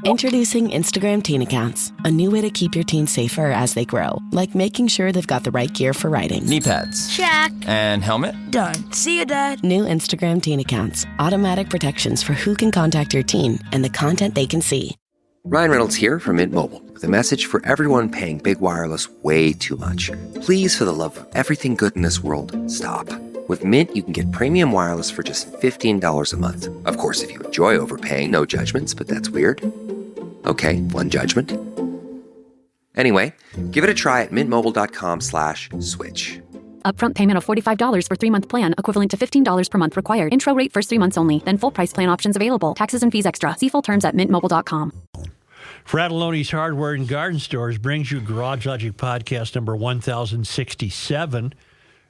Introducing Instagram Teen Accounts, a new way to keep your teens safer as they grow, like making sure they've got the right gear for riding. Knee pads. Check. And helmet? Done. See you, Dad. New Instagram Teen Accounts, automatic protections for who can contact your teen and the content they can see. Ryan Reynolds here from Mint Mobile with a message for everyone paying big wireless way too much. Please, for the love of everything good in this world, stop. With Mint, you can get premium wireless for just $15 a month. Of course, if you enjoy overpaying, no judgments, but that's weird. Okay, one judgment. Anyway, give it a try at mintmobile.com/switch. Upfront payment of $45 for 3-month plan, equivalent to $15 per month required. Intro rate first 3 months only, then full price plan options available. Taxes and fees extra. See full terms at mintmobile.com. Fratelloni's Hardware and Garden Stores brings you Garage Logic Podcast number 1067,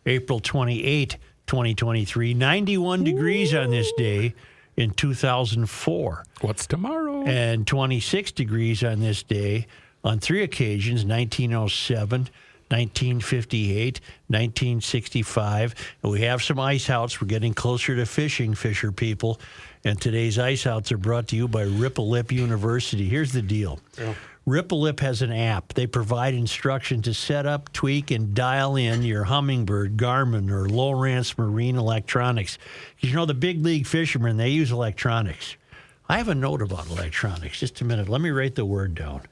April 28, 2023. 91 degrees on this day in 2004. What's tomorrow? And 26 degrees on this day on 3 occasions, 1907, 1958, 1965. And we have some ice outs. We're getting closer to fishing, fisher people. And today's ice outs are brought to you by Ripple Lip University. Here's the deal. Yeah. Ripple Lip has an app. They provide instruction to set up, tweak, and dial in your Humminbird, Garmin, or Lowrance Marine electronics. Because, you know, the big league fishermen, they use electronics. I have a note about electronics. Just a minute. Let me write the word down.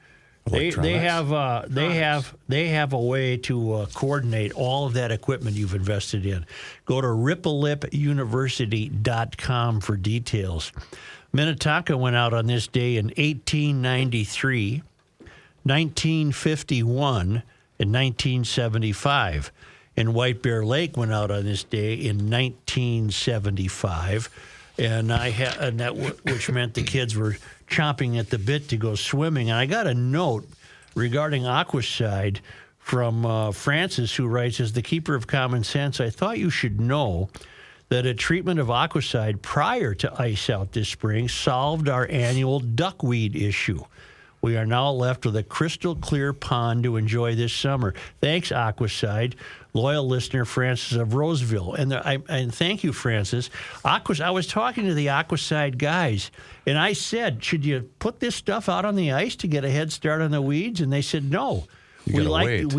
They have a way to coordinate all of that equipment you've invested in. Go to ripplelipuniversity.com for details. Minnetonka went out on this day in 1893, 1951, and 1975. And White Bear Lake went out on this day in 1975, which meant the kids were chomping at the bit to go swimming. And I got a note regarding Aquacide from Francis, who writes, as the keeper of common sense, I thought you should know that a treatment of Aquacide prior to ice out this spring solved our annual duckweed issue. We are now left with a crystal clear pond to enjoy this summer. Thanks, Aquacide. Loyal listener, Francis of Roseville. And thank you, Francis. I was talking to the Aquacide guys, and I said, should you put this stuff out on the ice to get a head start on the weeds? And they said, no. You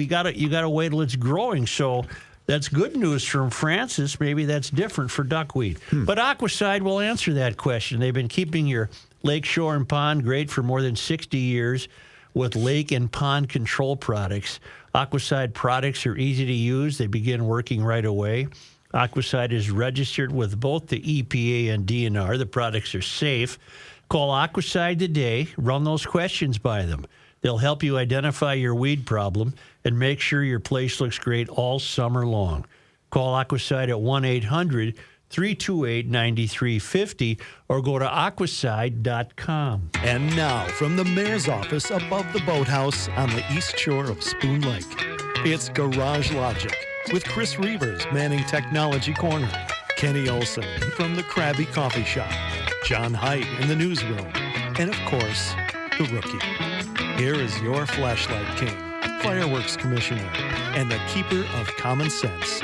got to wait till it's growing. So that's good news from Francis. Maybe that's different for duckweed. But Aquacide will answer that question. They've been keeping your lake, shore, and pond great for more than 60 years with lake and pond control products. Aquacide products are easy to use. They begin working right away. Aquacide is registered with both the EPA and DNR. The products are safe. Call Aquacide today. Run those questions by them. They'll help you identify your weed problem and make sure your place looks great all summer long. Call Aquacide at 1-800-328-9350 or go to aquacide.com. And now, from the mayor's office above the boathouse on the east shore of Spoon Lake, it's Garage Logic with Chris Reavers manning Technology Corner, Kenny Olson from the Krabby Coffee Shop, John Haidt in the newsroom, and of course, the rookie. Here is your flashlight king, fireworks commissioner, and the keeper of common sense,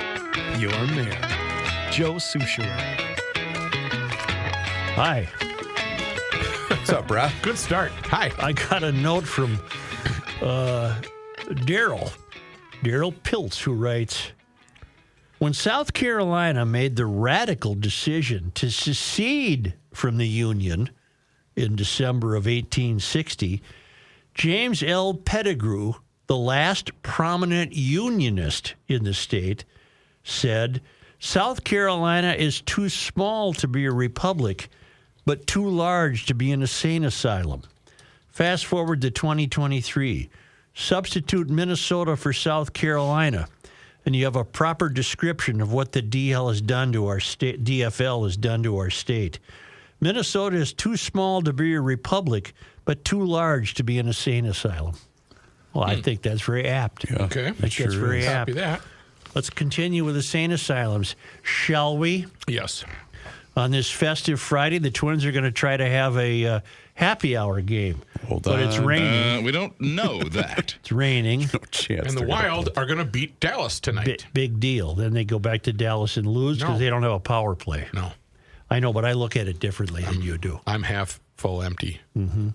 your mayor, Joe Souchere. Hi. What's up, brah? Good start. Hi. I got a note from Daryl Piltz, who writes, when South Carolina made the radical decision to secede from the Union in December of 1860, James L. Pettigrew, the last prominent Unionist in the state, said, South Carolina is too small to be a republic, but too large to be an insane asylum. Fast forward to 2023. Substitute Minnesota for South Carolina, and you have a proper description of what the DL has done to our state. DFL has done to our state. Minnesota is too small to be a republic, but too large to be an insane asylum. Well, I think that's very apt. Yeah. Okay. I think that's very apt. Copy that. Let's continue with insane asylums, shall we? Yes. On this festive Friday, the Twins are going to try to have a happy hour game. But it's raining. We don't know that. It's raining. No chance. And the Wild are going to beat Dallas tonight. Big deal. Then they go back to Dallas and lose because they don't have a power play. No. I know, but I look at it differently than you do. I'm half full empty. Mm-hmm.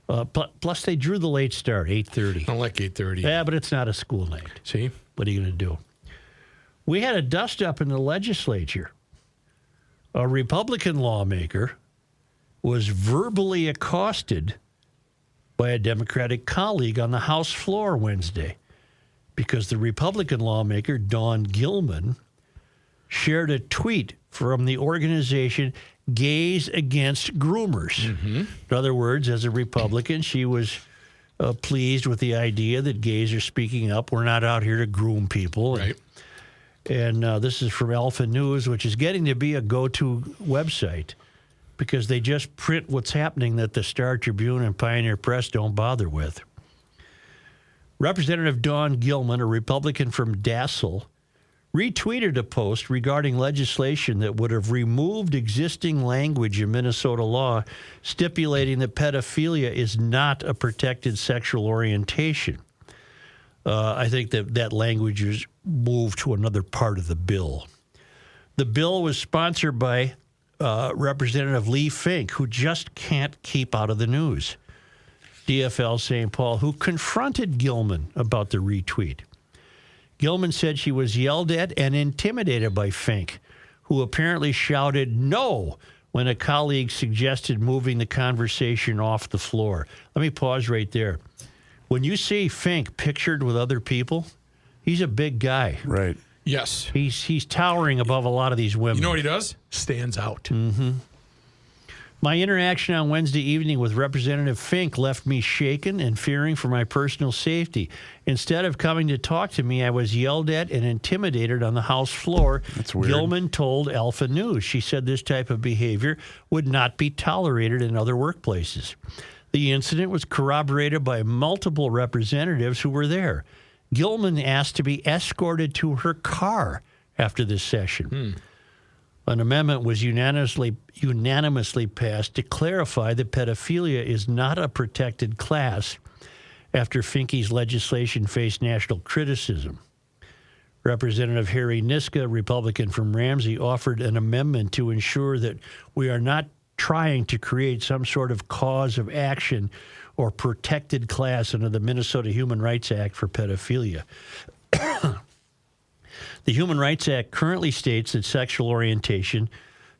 Plus, they drew the late start, 8:30. I don't like 8:30. Yeah, but it's not a school night. See? What are you going to do? We had a dust-up in the legislature. A Republican lawmaker was verbally accosted by a Democratic colleague on the House floor Wednesday because the Republican lawmaker, Dawn Gillman, shared a tweet from the organization Gays Against Groomers. Mm-hmm. In other words, as a Republican, she was pleased with the idea that gays are speaking up. We're not out here to groom people. Right. And this is from Alpha News, which is getting to be a go-to website because they just print what's happening that the Star Tribune and Pioneer Press don't bother with. Representative Dawn Gillman, a Republican from Dassel, retweeted a post regarding legislation that would have removed existing language in Minnesota law stipulating that pedophilia is not a protected sexual orientation. I think that language is moved to another part of the bill. The bill was sponsored by Representative Leigh Finke, who just can't keep out of the news. DFL St. Paul, who confronted Gillman about the retweet. Gillman said she was yelled at and intimidated by Finke, who apparently shouted no when a colleague suggested moving the conversation off the floor. Let me pause right there. When you see Finke pictured with other people, he's a big guy. Right. Yes. He's towering above a lot of these women. You know what he does? Stands out. Mm-hmm. My interaction on Wednesday evening with Representative Finke left me shaken and fearing for my personal safety. Instead of coming to talk to me, I was yelled at and intimidated on the House floor. That's weird. Gillman told Alpha News. She said this type of behavior would not be tolerated in other workplaces. The incident was corroborated by multiple representatives who were there. Gillman asked to be escorted to her car after this session. An amendment was unanimously passed to clarify that pedophilia is not a protected class after Finke's legislation faced national criticism. Representative Harry Niska, Republican from Ramsey, offered an amendment to ensure that we are not trying to create some sort of cause of action or protected class under the Minnesota Human Rights Act for pedophilia. The Human Rights Act currently states that sexual orientation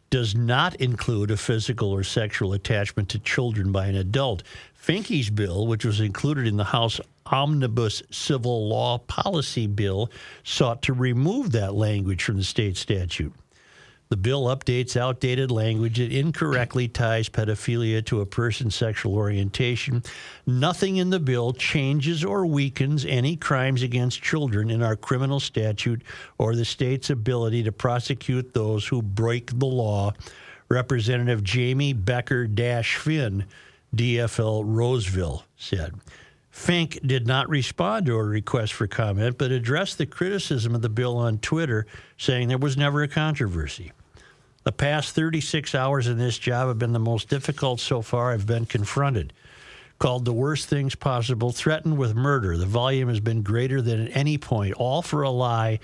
does not include a physical or sexual attachment to children by an adult. Finke's bill, which was included in the House Omnibus Civil Law Policy Bill, sought to remove that language from the state statute. The bill updates outdated language that incorrectly ties pedophilia to a person's sexual orientation. Nothing in the bill changes or weakens any crimes against children in our criminal statute or the state's ability to prosecute those who break the law. Representative Jamie Becker-Finn, DFL Roseville, said. Finke did not respond to a request for comment, but addressed the criticism of the bill on Twitter, saying there was never a controversy. The past 36 hours in this job have been the most difficult so far I've been confronted. Called the worst things possible, threatened with murder. The volume has been greater than at any point, all for a lie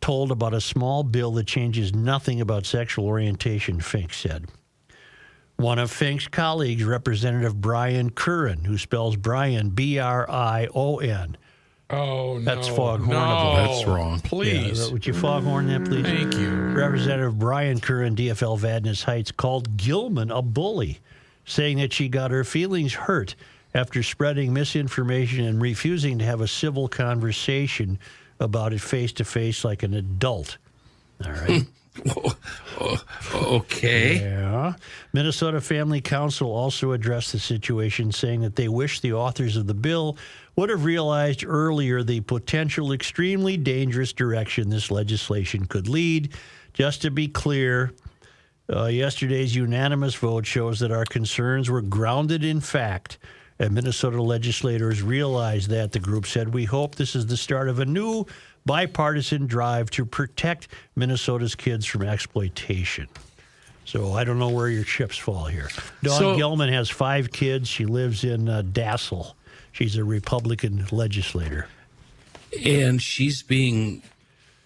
told about a small bill that changes nothing about sexual orientation, Finke said. One of Finke's colleagues, Representative Brian Curran, who spells Brian B-R-I-O-N. Oh, no. That's foghorn. No, That's wrong. Please. Yeah, would you foghorn that, please? Thank you. Representative Brian Curran, DFL Vadnais Heights, called Gillman a bully, saying that she got her feelings hurt after spreading misinformation and refusing to have a civil conversation about it face-to-face like an adult. All right. Okay. Yeah. Minnesota Family Council also addressed the situation, saying that they wish the authors of the bill would have realized earlier the potential extremely dangerous direction this legislation could lead. Just to be clear, yesterday's unanimous vote shows that our concerns were grounded in fact, and Minnesota legislators realized that. The group said, we hope this is the start of a new bipartisan drive to protect Minnesota's kids from exploitation. So I don't know where your chips fall here. Dawn Gillman has 5 kids. She lives in Dassel. She's a Republican legislator. And she's being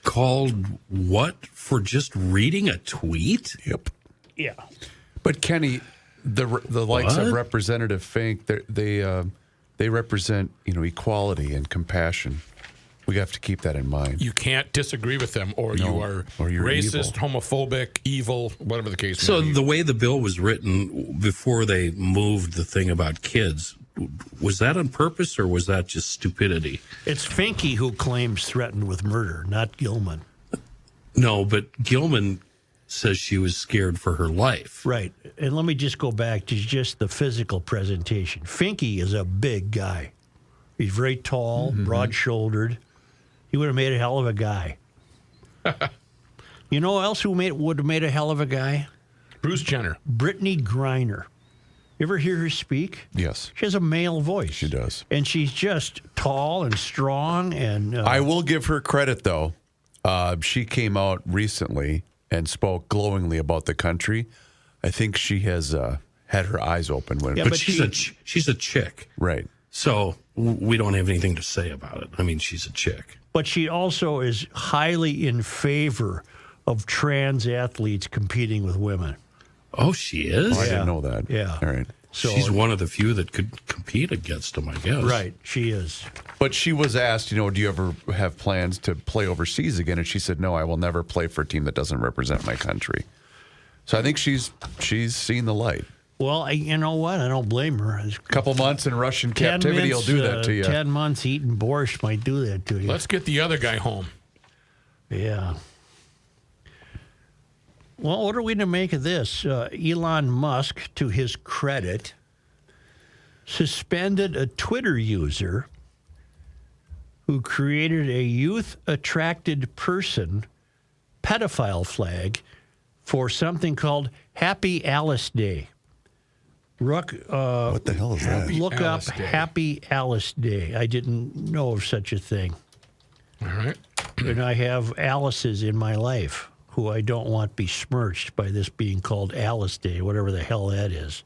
called what for just reading a tweet? Yep. Yeah. But Kenny, The likes What? of Representative Finke, they represent equality and compassion. We have to keep that in mind. You can't disagree with them, or you are or you're racist, homophobic, evil, whatever the case So may be. the way the bill was written before they moved the thing about kids, was that on purpose or was that just stupidity? It's Finke who claims threatened with murder, not Gillman. No, but Gillman says she was scared for her life. Right. And let me just go back to just the physical presentation. Finke is a big guy. He's very tall, broad-shouldered. He would have made a hell of a guy. You know who else would have made a hell of a guy? Bruce Jenner. Brittany Griner. You ever hear her speak? Yes, She has a male voice. she does. And she's just tall and strong. And I will give her credit, though. She came out recently and spoke glowingly about the country. I think she has had her eyes open. Yeah, But, but she's a chick. Right. So we don't have anything to say about it. I mean, she's a chick. But she also is highly in favor of trans athletes competing with women. Oh, she is? Oh, I didn't know that. Yeah. All right. So She's one of the few that could compete against them, I guess. right, she is. But she was asked, do you ever have plans to play overseas again? And she said, no, I will never play for a team that doesn't represent my country. So I think she's seen the light. Well, you know what? I don't blame her. A couple months in Russian captivity will do that to you. 10 months eating borscht might do that to you. Let's get the other guy home. Yeah. Well, what are we to make of this? Elon Musk, to his credit, suspended a Twitter user who created a youth-attracted person pedophile flag for something called Happy Alice Day. What the hell is that? Look Alice up Day. Happy Alice Day. I didn't know of such a thing. All right. And I have Alices in my life who I don't want besmirched by this being called Alice Day, whatever the hell that is.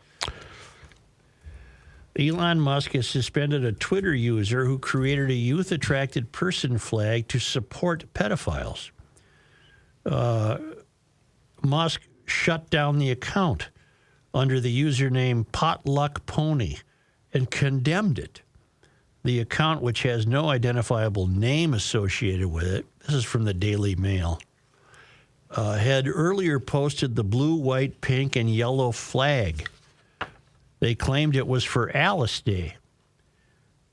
Elon Musk has suspended a Twitter user who created a youth-attracted person flag to support pedophiles. Musk shut down the account under the username Potluck Pony and condemned it. The account, which has no identifiable name associated with it, this is from the Daily Mail, had earlier posted the blue, white, pink, and yellow flag. They claimed it was for Alice Day,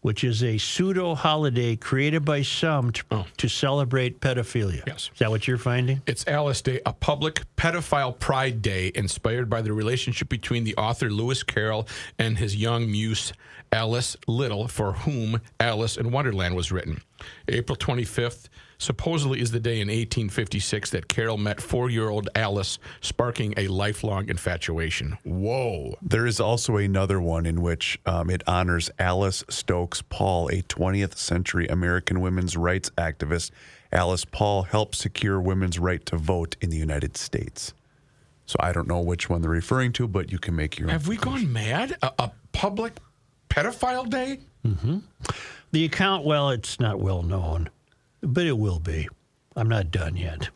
which is a pseudo-holiday created by some to celebrate pedophilia. Yes. Is that what you're finding? It's Alice Day, a public pedophile pride day inspired by the relationship between the author Lewis Carroll and his young muse Alice Little, for whom Alice in Wonderland was written. April 25th supposedly is the day in 1856 that Carroll met 4-year-old Alice, sparking a lifelong infatuation. Whoa. There is also another one in which it honors Alice Stokes Paul, a 20th century American women's rights activist. Alice Paul helped secure women's right to vote in the United States. So I don't know which one they're referring to, but you can make your own. Have we gone mad? A public pedophile day? The account, well, it's not well known, but it will be. I'm not done yet.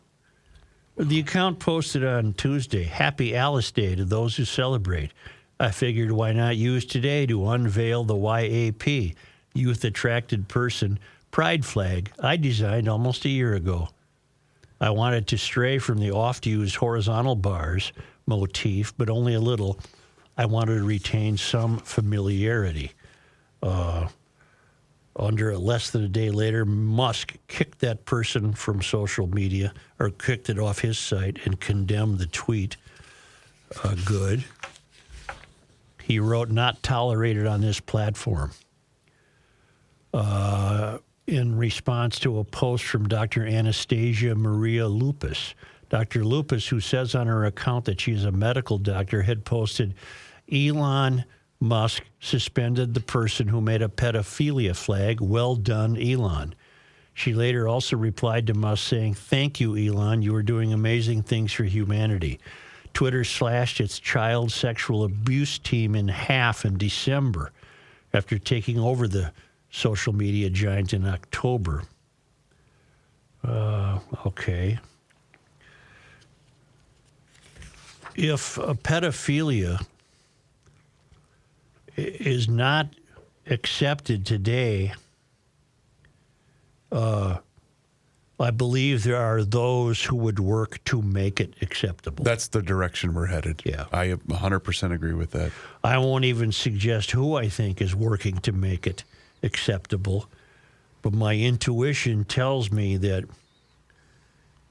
The account posted on Tuesday, Happy Alice Day to those who celebrate. I figured why not use today to unveil the YAP, Youth Attracted Person, pride flag I designed almost a year ago. I wanted to stray from the oft-used horizontal bars motif, but only a little. I wanted to retain some familiarity. Under less than a day later, Musk kicked that person from social media, or kicked it off his site and condemned the tweet. Good. He wrote, not tolerated on this platform. In response to a post from Dr. Anastasia Maria Lupus. Dr. Lupus, who says on her account that she's a medical doctor, had posted, Elon Musk suspended the person who made a pedophilia flag. Well done, Elon. She later also replied to Musk saying, thank you, Elon. You are doing amazing things for humanity. Twitter slashed its child sexual abuse team in half in December after taking over the social media giant in October. Okay. If a pedophilia is not accepted today, I believe there are those who would work to make it acceptable. That's the direction we're headed. Yeah. I 100% agree with that. I won't even suggest who I think is working to make it acceptable, but my intuition tells me that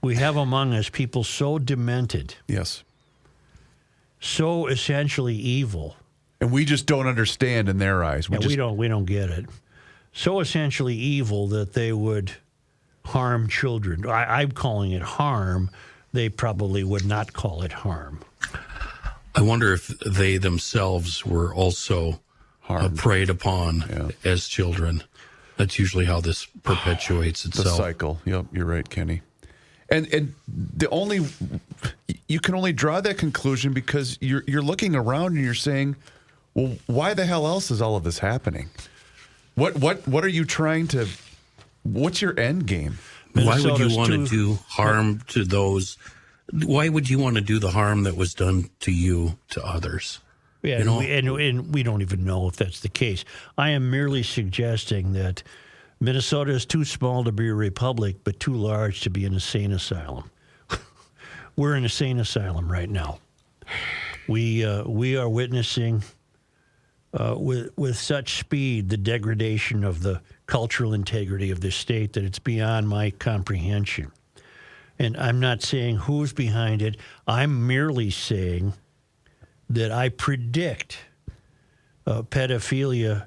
we have among us people so demented, Yes. so essentially evil. And we just don't understand in their eyes. We don't get it. So essentially evil that they would harm children. I'm calling it harm. They probably would not call it harm. I wonder if they themselves were also preyed upon as children. That's usually how this perpetuates The itself. cycle. Yep, you're right, Kenny. And you can only draw that conclusion because you're looking around and you're saying, well, why the hell else is all of this happening? What are you trying to? What's your end game? Why would you want to do harm to those? Why would you want to do the harm that was done to you to others? Yeah, and we don't even know if that's the case. I am merely suggesting that Minnesota is too small to be a republic, but too large to be an insane asylum. We're an insane asylum right now. We are witnessing with such speed the degradation of the cultural integrity of this state that it's beyond my comprehension. And I'm not saying who's behind it. I'm merely saying that I predict pedophilia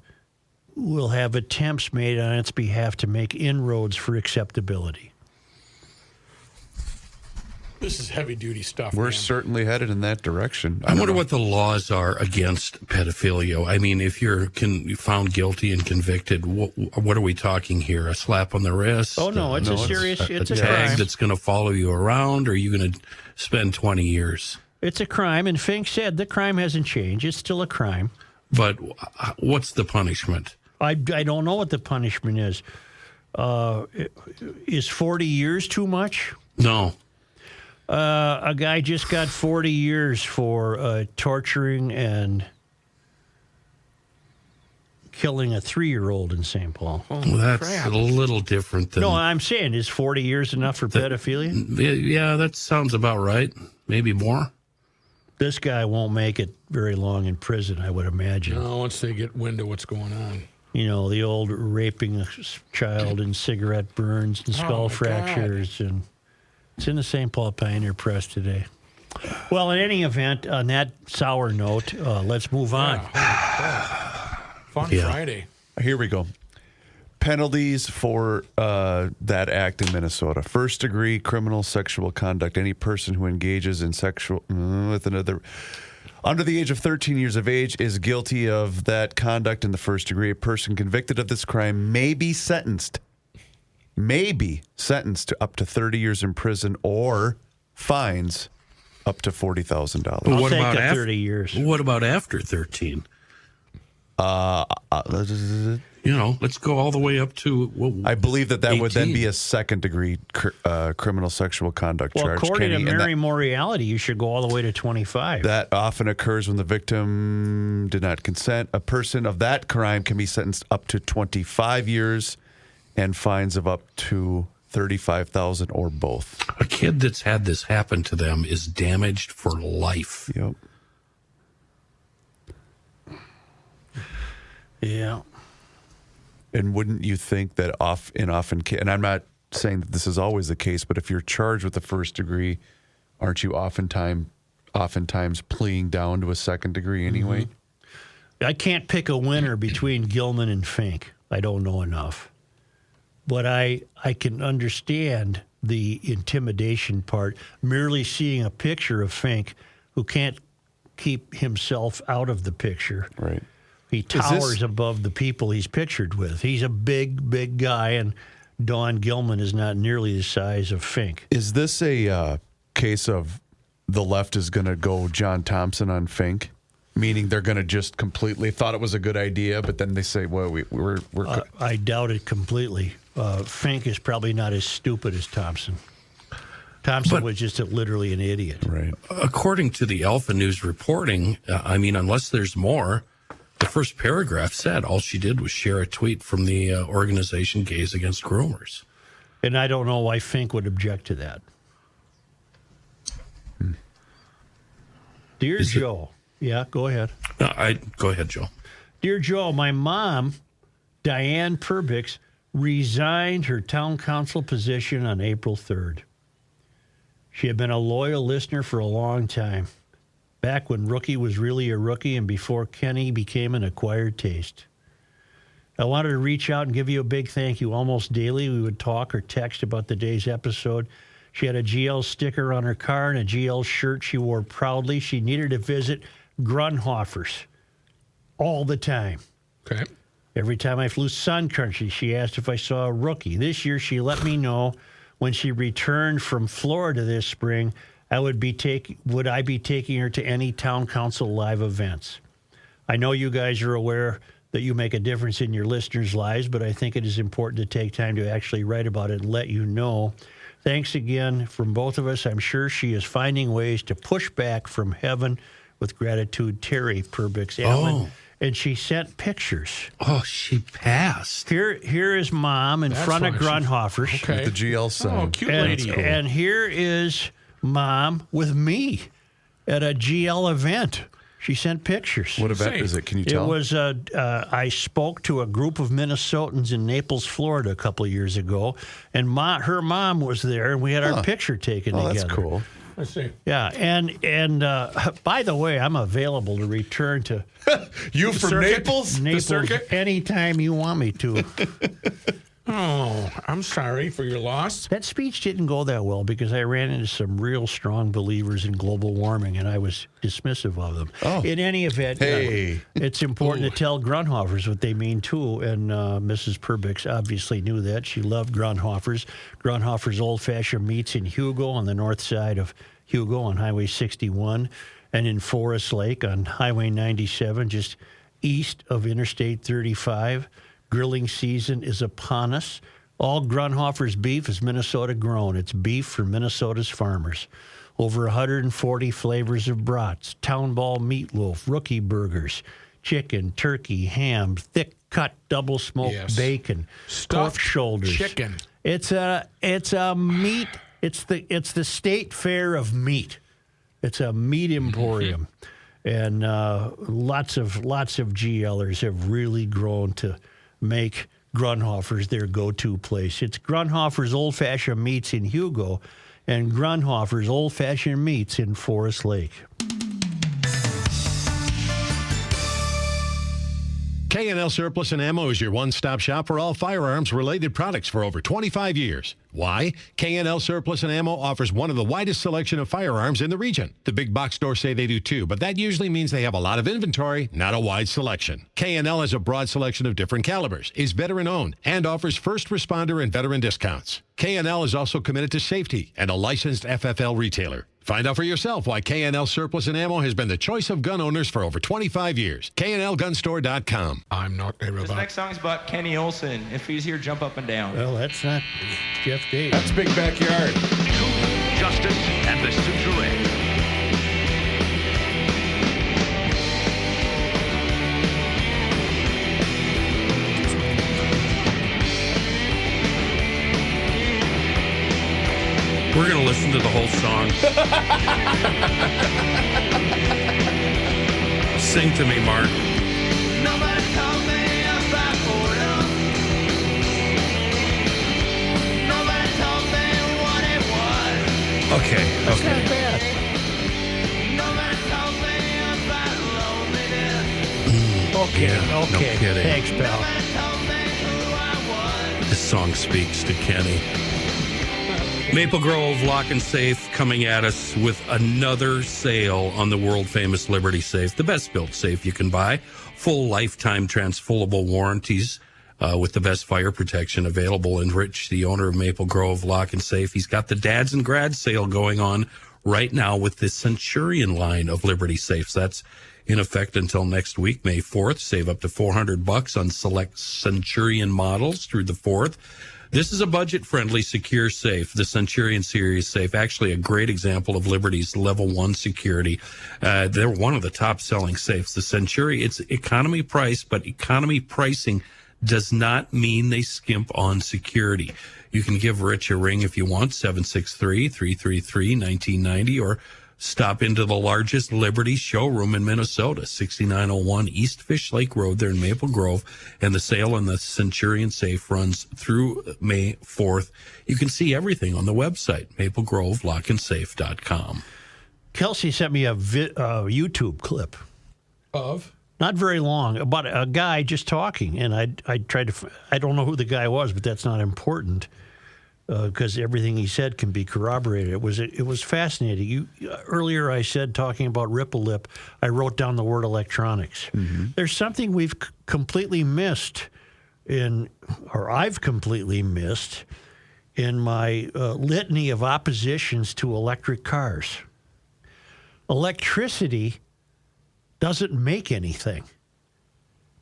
will have attempts made on its behalf to make inroads for acceptability. This is heavy-duty stuff. We're man. certainly headed in that direction. I wonder what the laws are against pedophilia. I mean, if you're found guilty and convicted, what are we talking here? A slap on the wrist? Oh, no, it's a serious it's a tag crime. that's going to follow you around, or are you going to spend 20 years? It's a crime, and Finke said the crime hasn't changed. It's still a crime. But what's the punishment? I don't know what the punishment is. Is 40 years too much? No. A guy just got 40 years for torturing and killing a 3-year-old in St. Paul. Well, that's a little different than... No, I'm saying, is 40 years enough for pedophilia? Yeah, that sounds about right. Maybe more. This guy won't make it very long in prison, I would imagine. No, once they get wind of what's going on. You know, the old raping a child and cigarette burns and skull fractures. And it's in the St. Paul Pioneer Press today. Well, in any event, on that sour note, let's move on. Fun Friday. Here we go. Penalties for that act in Minnesota. First degree criminal sexual conduct. Any person who engages in sexual with another under the age of 13 years of age is guilty of that conduct in the first degree. A person convicted of this crime may be sentenced to up to 30 years in prison or fines up to $40,000. I'll take the 30 years. What about after 13? Let's go all the way up to... I believe that 18. would then be a second-degree criminal sexual conduct Well, charge. according Kenny, to Mary Moriality, you should go all the way to 25. that often occurs when the victim did not consent. A person of that crime can be sentenced up to 25 years and fines of up to $35,000 or both. A kid that's had this happen to them is damaged for life. Yep. Yeah. And wouldn't you think that and I'm not saying that this is always the case, but if you're charged with the first degree, aren't you oftentimes pleading down to a second degree anyway? Mm-hmm. I can't pick a winner between Gillman and Finke. I don't know enough. But I can understand the intimidation part, merely seeing a picture of Finke who can't keep himself out of the picture. Right. He towers above the people he's pictured with. He's a big, big guy, and Don Gillman is not nearly the size of Finke. Is this a case of the left is going to go John Thompson on Finke? Meaning they're going to just completely thought it was a good idea, but then they say, well, we're I doubt it completely. Finke is probably not as stupid as Thompson. Thompson was just literally an idiot. Right. According to the Alpha News reporting, unless there's more, The first paragraph said all she did was share a tweet from the organization Gays Against Groomers. And I don't know why Finke would object to that. Dear Joe. Yeah, go ahead. Go ahead, Joe. Dear Joe, my mom, Diane Perbix, resigned her town council position on April 3rd. She had been a loyal listener for a long time, back when Rookie was really a rookie and before Kenny became an acquired taste. I wanted to reach out and give you a big thank you. Almost daily, we would talk or text about the day's episode. She had a GL sticker on her car and a GL shirt she wore proudly. She needed to visit Grunhofer's all the time. Okay. Every time I flew Sun Country, she asked if I saw a Rookie. This year, she let me know when she returned from Florida this spring, would I be taking her to any town council live events. I know you guys are aware that you make a difference in your listeners' lives, but I think it is important to take time to actually write about it and let you know. Thanks again from both of us. I'm sure she is finding ways to push back from heaven. With gratitude, Terry Perbix Allen. And she sent pictures. Oh, she passed. Here is Mom in front of Grunhofer's. Okay. With the GL sign. Oh, cute lady. And here is Mom with me at a GL event. She sent pictures. What event is it? Can you tell? It was I spoke to a group of Minnesotans in Naples, Florida, a couple of years ago, and her mom was there, and we had our picture taken together. That's cool. I see. Yeah, and by the way, I'm available to return to You from Naples? Naples anytime you want me to. Oh, I'm sorry for your loss. That speech didn't go that well because I ran into some real strong believers in global warming, and I was dismissive of them. Oh. In any event, it's important to tell Grunhofer's what they mean, too, and Mrs. Perbix obviously knew that. She loved Grunhofer's. Grunhofer's old-fashioned meats in Hugo on the north side of Hugo on Highway 61 and in Forest Lake on Highway 97, just east of Interstate 35. Grilling season is upon us. All Grunhofer's beef is Minnesota grown. It's beef for Minnesota's farmers. Over 140 flavors of brats, town ball meatloaf, rookie burgers, chicken, turkey, ham, thick cut double smoked bacon, stuffed shoulders, chicken. It's a meat. It's the state fair of meat. It's a meat emporium, and lots of GLers have really grown to make Grunhofer's their go-to place. It's Grunhofer's Old-Fashioned Meats in Hugo and Grunhofer's Old-Fashioned Meats in Forest Lake. K&L Surplus and Ammo is your one-stop shop for all firearms-related products for over 25 years. Why? K&L Surplus and Ammo offers one of the widest selection of firearms in the region. The big box stores say they do too, but that usually means they have a lot of inventory, not a wide selection. K&L has a broad selection of different calibers, is veteran-owned, and offers first responder and veteran discounts. K&L is also committed to safety and a licensed FFL retailer. Find out for yourself why K&L Surplus and Ammo has been the choice of gun owners for over 25 years. KNLGunstore.com. I'm not a robot. This next song's about Kenny Olson. If he's here, jump up and down. Well, that's not Jeff Davis. That's Big Backyard. Justice and the Suture. We're going to listen to the whole song. Sing to me, Mark. Nobody told me about boredom. Nobody told me what it was. Okay. That's not bad. Nobody told me about loneliness. Okay, Yeah, no okay. kidding. Thanks, pal. Nobody told me who I was. This song speaks to Kenny. Maple Grove Lock and Safe coming at us with another sale on the world-famous Liberty Safe, the best-built safe you can buy. Full lifetime transferable warranties with the best fire protection available. And Rich, the owner of Maple Grove Lock and Safe, he's got the Dads and Grads sale going on right now with the Centurion line of Liberty safes. That's in effect until next week, May 4th. Save up to $400 on select Centurion models through the 4th. This is a budget-friendly, secure safe, the Centurion series safe. Actually, a great example of Liberty's level 1 security. They're one of the top-selling safes. The Centurion, it's economy price, but economy pricing does not mean they skimp on security. You can give Rich a ring if you want, 763-333-1990, or stop into the largest Liberty showroom in Minnesota, 6901 East Fish Lake Road there in Maple Grove. And the sale on the Centurion safe runs through May 4th. You can see everything on the website, maplegrovelockandsafe.com. Kelsey sent me a YouTube clip. Of? Not very long, about a guy just talking. And I tried to, I don't know who the guy was, but that's not important. Because everything he said can be corroborated. It was fascinating. Earlier I said, talking about Ripple Lip, I wrote down the word electronics. Mm-hmm. There's something we've completely missed I've completely missed in my litany of oppositions to electric cars. Electricity doesn't make anything.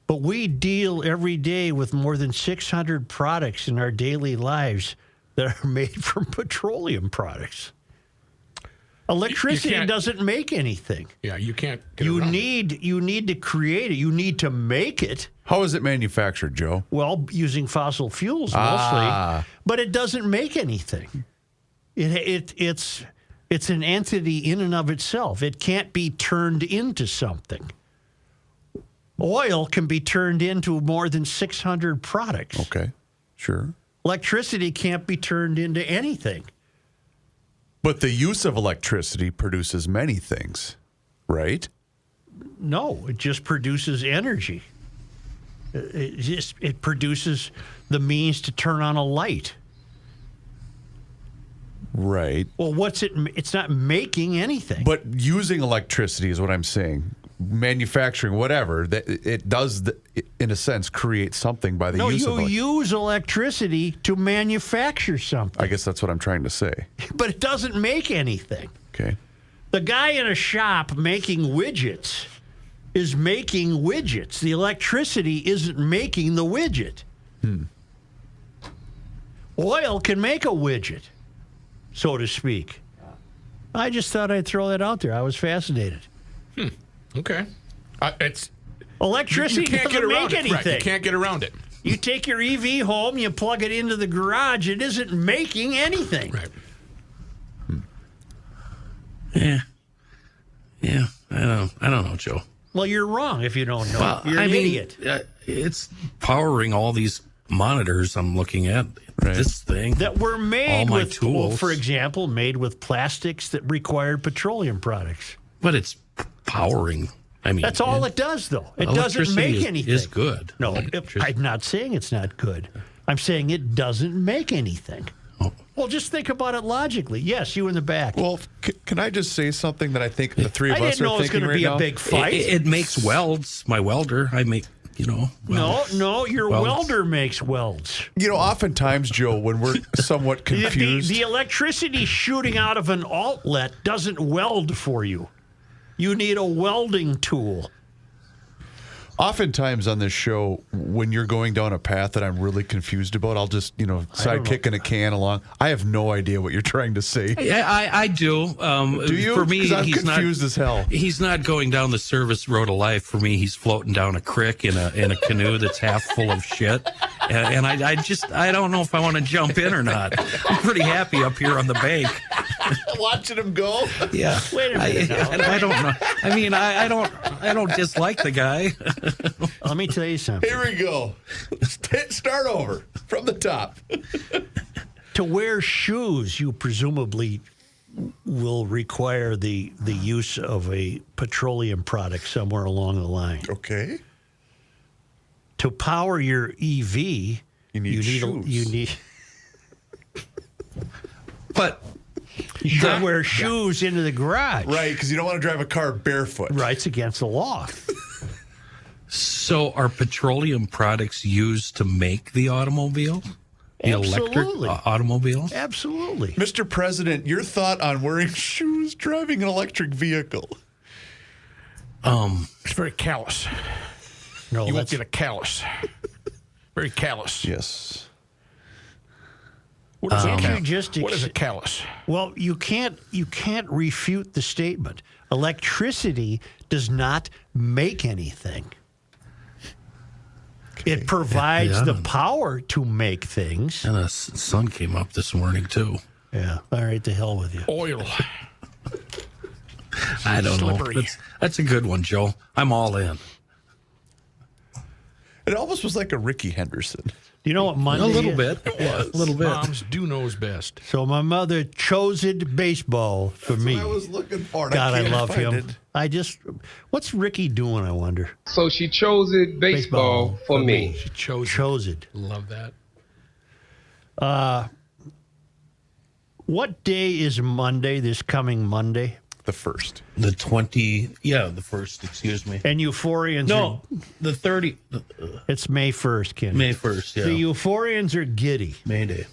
But we deal every day with more than 600 products in our daily lives that are made from petroleum products. Electricity doesn't make anything. Yeah, you can't get you around need it. You need to create it. You need to make it. How is it manufactured, Joe? Well, using fossil fuels mostly. But it doesn't make anything. It's an entity in and of itself. It can't be turned into something. Oil can be turned into more than 600 products. Okay, sure. Electricity can't be turned into anything. But the use of electricity produces many things, right? No, it just produces energy. It produces the means to turn on a light. Right. Well, it's not making anything. But using electricity is what I'm saying. Manufacturing, whatever, it does, in a sense, create something by the use of electricity. No, you use electricity to manufacture something. I guess that's what I'm trying to say. But it doesn't make anything. Okay. The guy in a shop making widgets is making widgets. The electricity isn't making the widget. Oil can make a widget, so to speak. I just thought I'd throw that out there. I was fascinated. Okay. It's electricity doesn't make anything. Right, you can't get around it. You take your EV home, you plug it into the garage, it isn't making anything. Right. Yeah. I don't know, Joe. Well, you're wrong if you don't know. Well, you're an idiot. It's powering all these monitors I'm looking at. Right. This thing that were made with tools. For example, made with plastics that required petroleum products. But it's powering. I mean, that's all it does, though. It doesn't make anything. Is good. No, I'm not saying it's not good. I'm saying it doesn't make anything. Oh. Well, just think about it logically. Yes, you in the back. Well, can I just say something that I think the three of us are thinking right now? I didn't know it was going to be a big fight. It makes welds. My welder, I make. Welds. No, your welder makes welds. Oftentimes, Joe, when we're somewhat confused, the electricity shooting out of an outlet doesn't weld for you. You need a welding tool. Oftentimes on this show, when you're going down a path that I'm really confused about, I'll just, sidekicking a can along. I have no idea what you're trying to say. I do. Do you? For me, I'm confused as hell. He's not going down the service road of life. For me, he's floating down a creek in a canoe that's half full of shit. And I don't know if I want to jump in or not. I'm pretty happy up here on the bank. Watching him go? Yeah. Wait a minute I don't know. I mean, I don't dislike the guy. Let me tell you something. Here we go. Start over from the top. To wear shoes, you presumably will require the use of a petroleum product somewhere along the line. Okay. To power your EV, you need shoes. But you got to wear shoes into the garage. Right, because you don't want to drive a car barefoot. Right, it's against the law. So are petroleum products used to make the automobile? The electric automobiles? Absolutely. Mr. President, your thought on wearing shoes driving an electric vehicle? It's very callous. No, You won't get a callus. Very callous. Yes. What is, What is a callus? Well, you can't refute the statement. Electricity does not make anything. It provides the power to make things. And the sun came up this morning, too. Yeah. All right, to hell with you. Oil. I don't Slippery. know. That's a good one, Joe. I'm all in. It almost was like a Ricky Henderson. Do you know what Monday A little is? bit. A little bit. Moms do knows best. So my mother chose it baseball for me. What I was looking for. God, I can't love find him. it. What's Ricky doing, I wonder? So she chose it baseball for me. She chose it. Love that. What day is Monday, this coming Monday? The 1st. The 20, the 1st, excuse me. And Euphorians No, the 30. It's May 1st, Ken. May 1st, yeah. The Euphorians are giddy. May Day.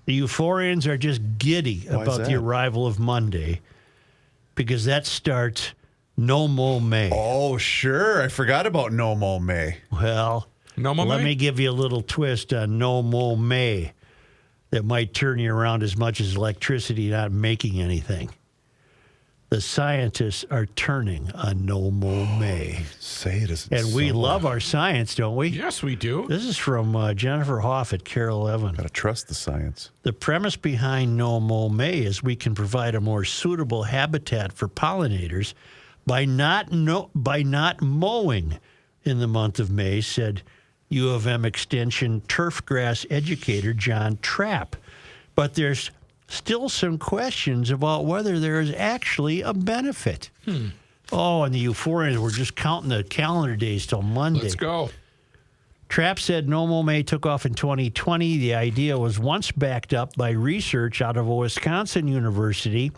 The Euphorians are just giddy Why is about the that? arrival of Monday because that starts No Mo May. Oh, sure. I forgot about No Mo May. Well, No Mo let May? me give you a little twist on No Mo May that might turn you around as much as electricity not making anything. The scientists are turning on No Mo May. Say it isn't And we so. love our science, don't we? Yes, we do. This is from Jennifer Hoff at Carol Evan. Gotta trust the science. The premise behind No Mo May is we can provide a more suitable habitat for pollinators by not mowing in the month of May, said U of M Extension turfgrass educator John Trapp. But there's still some questions about whether there is actually a benefit. Oh, and the Euphorians were just counting the calendar days till Monday. Let's go. Trapp said No Mo May took off in 2020. The idea was once backed up by research out of a Wisconsin university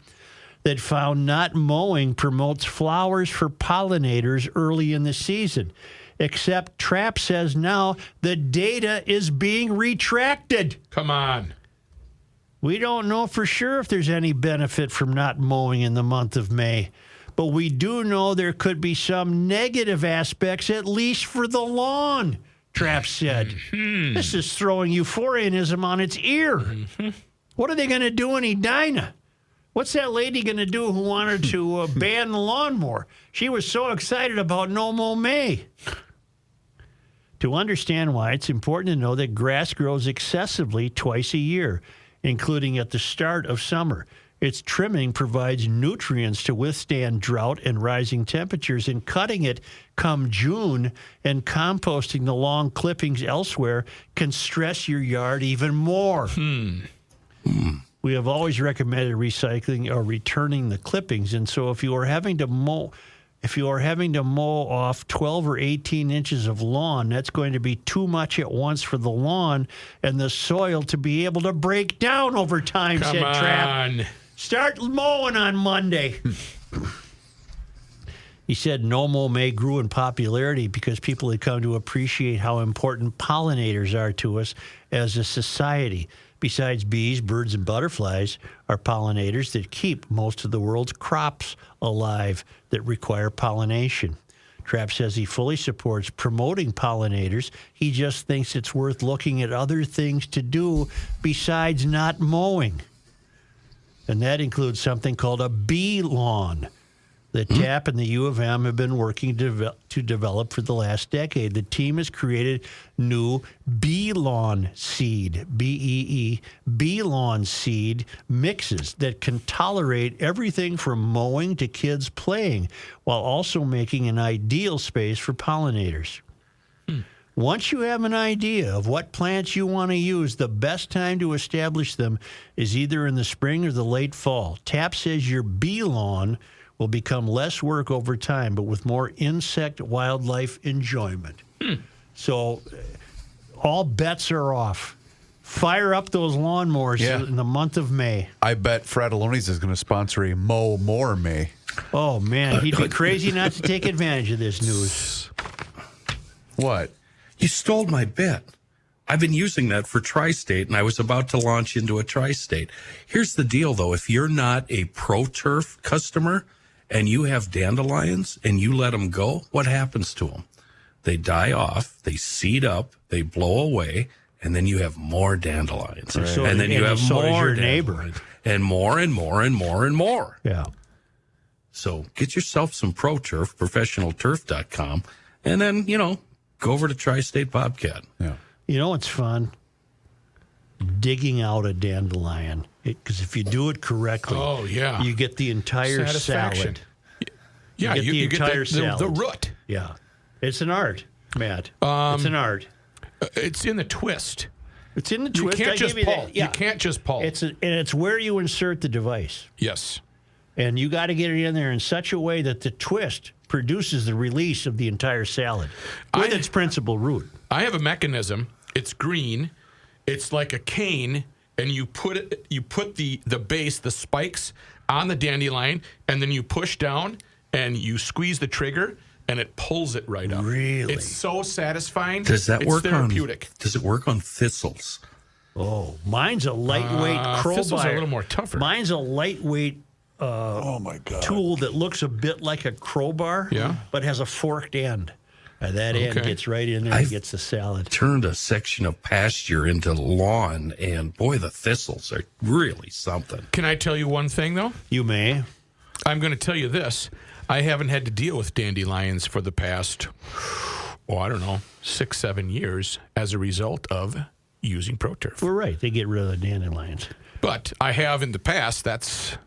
that found not mowing promotes flowers for pollinators early in the season. Except Trapp says now the data is being retracted. Come on. We don't know for sure if there's any benefit from not mowing in the month of May, but we do know there could be some negative aspects, at least for the lawn, Trapp said. This is throwing euphorianism on its ear. What are they going to do in Edina? What's that lady going to do who wanted to ban the lawnmower? She was so excited about No Mo May. To understand why, it's important to know that grass grows excessively twice a year, including at the start of summer. Its trimming provides nutrients to withstand drought and rising temperatures, and cutting it come June and composting the long clippings elsewhere can stress your yard even more. We have always recommended recycling or returning the clippings, and so if you are having to mow off 12 or 18 inches of lawn, that's going to be too much at once for the lawn and the soil to be able to break down over time, Come said Trapp. on. Start mowing on Monday. He said No Mo May grew in popularity because people had come to appreciate how important pollinators are to us as a society. Besides bees, birds, and butterflies are pollinators that keep most of the world's crops alive that require pollination. Trapp says he fully supports promoting pollinators. He just thinks it's worth looking at other things to do besides not mowing. And that includes something called a bee lawn that TAP and the U of M have been working to develop for the last decade. The team has created new bee lawn seed, BEE, bee lawn seed mixes that can tolerate everything from mowing to kids playing, while also making an ideal space for pollinators. Once you have an idea of what plants you want to use, the best time to establish them is either in the spring or the late fall. TAP says your bee lawn will become less work over time, but with more insect wildlife enjoyment. So all bets are off. Fire up those lawnmowers in the month of May. I bet Fratelloni's is going to sponsor a Mow More May. Oh, man. He'd be crazy not to take advantage of this news. What? You stole my bet. I've been using that for Tri-State, and I was about to launch into a Tri-State. Here's the deal, though. If you're not a ProTurf customer and you have dandelions and you let them go, what happens to them? They die off, they seed up, they blow away, and then you have more dandelions. Right. And then you have more your neighbor. And more and more and more and more. Yeah. So get yourself some ProTurf, professionalturf.com, and then, go over to Tri-State Bobcat. Yeah. You know what's fun? Digging out a dandelion. Because if you do it correctly, you get the entire salad. Yeah, you get the entire salad. The root. Yeah. It's an art, Matt. It's an art. It's in the twist. It's in the twist. You can't just pull. Yeah. You can't just pull. It's where you insert the device. Yes. And you got to get it in there in such a way that the twist produces the release of the entire salad with its principal root. I have a mechanism. It's green. It's like a cane, and you put the base, the spikes, on the dandelion, and then you push down and you squeeze the trigger, and it pulls it right up. Really? It's so satisfying. Does that work therapeutic. Does it work on thistles? Oh, mine's a lightweight crowbar. Thistles are a little more tougher. Mine's a lightweight oh my God. tool that looks a bit like a crowbar, but has a forked end. And that end gets right in there and gets the salad. Turned a section of pasture into lawn, and boy, the thistles are really something. Can I tell you one thing, though? You may. I'm going to tell you this. I haven't had to deal with dandelions for the past, 6-7 years as a result of using ProTurf. We're right. They get rid of the dandelions. But I have in the past. That's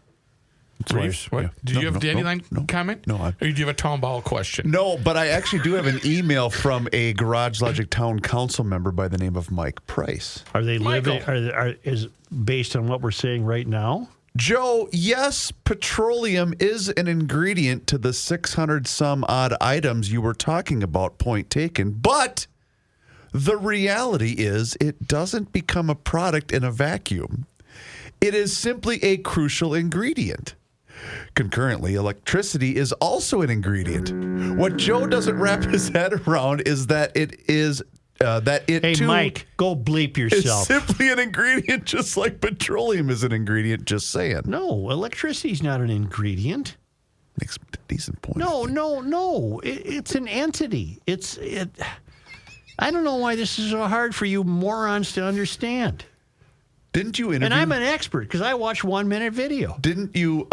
Reeves, what? Yeah. Did you have a dandelion comment? No. Or did you have a Tom Ball question? No, but I actually do have an email from a Garage Logic Town Council member by the name of Mike Price. Are they living? Is based on what we're saying right now? Joe, yes, petroleum is an ingredient to the 600 some odd items you were talking about, point taken. But the reality is it doesn't become a product in a vacuum. It is simply a crucial ingredient. Concurrently, electricity is also an ingredient. What Joe doesn't wrap his head around is that it is Hey, too Mike, go bleep yourself. It's simply an ingredient, just like petroleum is an ingredient. Just saying. No, electricity's not an ingredient. Makes a decent point. No. It's an entity. I don't know why this is so hard for you morons to understand. Didn't you interview? And I'm an expert because I watch 1 minute video. Didn't you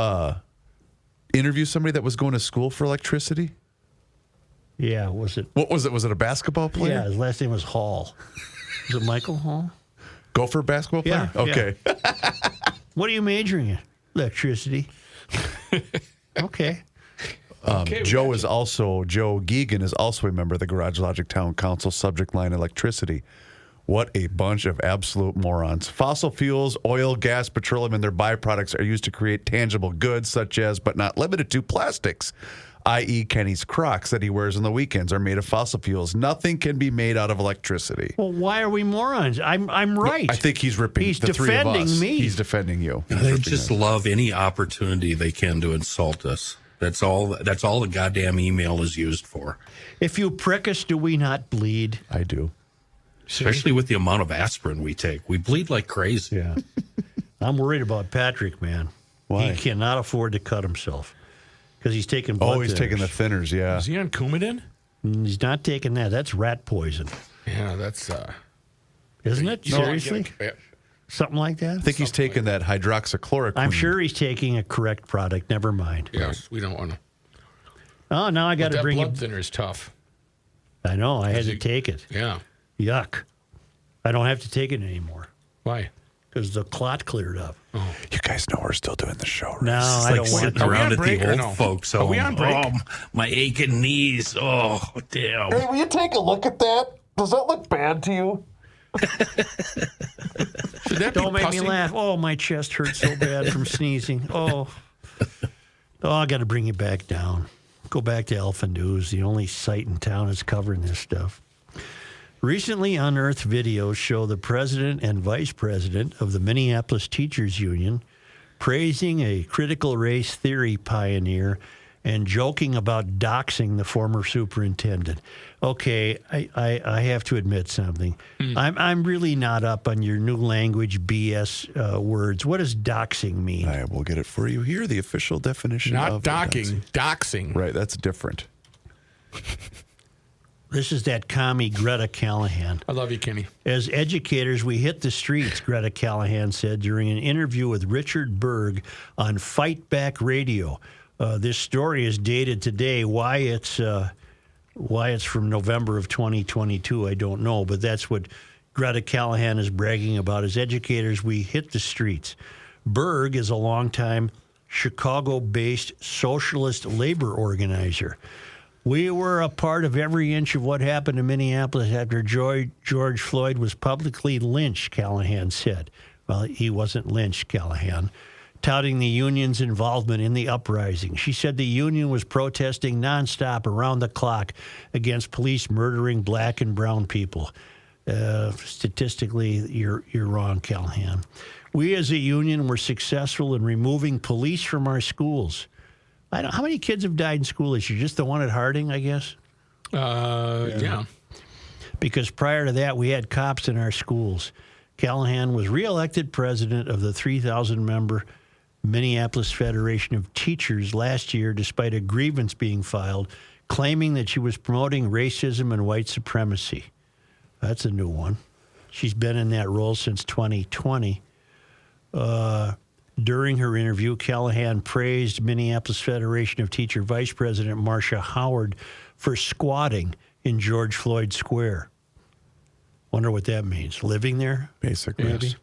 interview somebody that was going to school for electricity? Yeah, was it? What was it? Was it a basketball player? Yeah, his last name was Hall. Was it Michael Hall? Gopher basketball player? Yeah. Okay. Yeah. What are you majoring in? Electricity. Okay. Joe Geegan is also a member of the Garage Logic Town Council, subject line electricity. What a bunch of absolute morons. Fossil fuels, oil, gas, petroleum, and their byproducts are used to create tangible goods such as, but not limited to, plastics. I.e. Kenny's Crocs that he wears on the weekends are made of fossil fuels. Nothing can be made out of electricity. Well, why are we morons? I'm right. I think he's ripping the three of us. He's defending me. He's defending you. They just love any opportunity they can to insult us. That's all the goddamn email is used for. If you prick us, do we not bleed? I do. Especially with the amount of aspirin we take. We bleed like crazy. Yeah. I'm worried about Patrick, man. Why? He cannot afford to cut himself. Because he's taking blood thinners. Taking the thinners, yeah. Is he on Coumadin? He's not taking that. That's rat poison. Yeah, that's... Isn't it? Seriously? Something like that? I think he's taking that hydroxychloroquine. I'm sure he's taking a correct product. Never mind. Yes, we don't want to... Oh, now I got to bring That blood thinner is tough. I know. I had to take it. Yeah. Yuck. I don't have to take it anymore. Why? Because the clot cleared up. Oh. You guys know we're still doing the show, right? No, I don't want to. Around at the old no? folks home. Are we on break? Oh, my aching knees. Oh, damn. Hey, will you take a look at that? Does that look bad to you? Don't make me laugh. Oh, my chest hurts so bad from sneezing. Oh, I got to bring you back down. Go back to Alpha News, the only site in town that's covering this stuff. Recently unearthed videos show the president and vice president of the Minneapolis Teachers Union praising a critical race theory pioneer and joking about doxing the former superintendent. Okay, I have to admit something. I'm really not up on your new language BS words. What does doxing mean? I will get it for you here. The official definition Not of docking, doxing. Right, that's different. This is that commie Greta Callahan. I love you, Kenny. As educators, we hit the streets, Greta Callahan said during an interview with Richard Berg on Fight Back Radio. This story is dated today. Why it's from November of 2022, I don't know, but that's what Greta Callahan is bragging about. As educators, we hit the streets. Berg is a longtime Chicago-based socialist labor organizer. We were a part of every inch of what happened in Minneapolis after George Floyd was publicly lynched, Callahan said. Well, he wasn't lynched, Callahan, touting the union's involvement in the uprising. She said the union was protesting nonstop around the clock against police murdering black and brown people. Statistically, you're wrong, Callahan. We as a union were successful in removing police from our schools. How many kids have died in school this year? Just the one at Harding, I guess? Yeah. Because prior to that, we had cops in our schools. Callahan was reelected president of the 3,000-member Minneapolis Federation of Teachers last year, despite a grievance being filed, claiming that she was promoting racism and white supremacy. That's a new one. She's been in that role since 2020. During her interview, Callahan praised Minneapolis Federation of Teacher Vice President Marcia Howard for squatting in George Floyd Square. Wonder what that means. Living there? Basically, maybe? yes.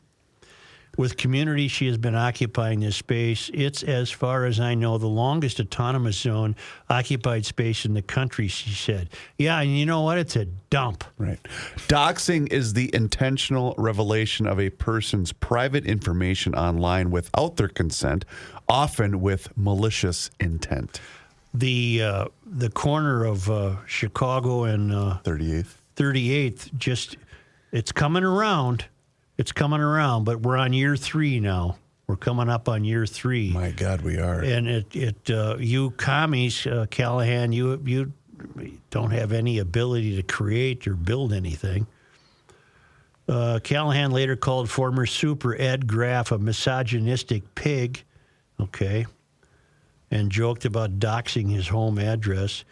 With community, she has been occupying this space. It's, as far as I know, the longest autonomous zone occupied space in the country, she said. Yeah, and you know what? It's a dump. Right. Doxing is the intentional revelation of a person's private information online without their consent, often with malicious intent. The corner of Chicago and 38th, just, it's coming around. It's coming around, but we're on year 3 now. We're coming up on year 3. My God, we are. And you commies, Callahan, you don't have any ability to create or build anything. Callahan later called former Super Ed Graff a misogynistic pig, okay, and joked about doxing his home address.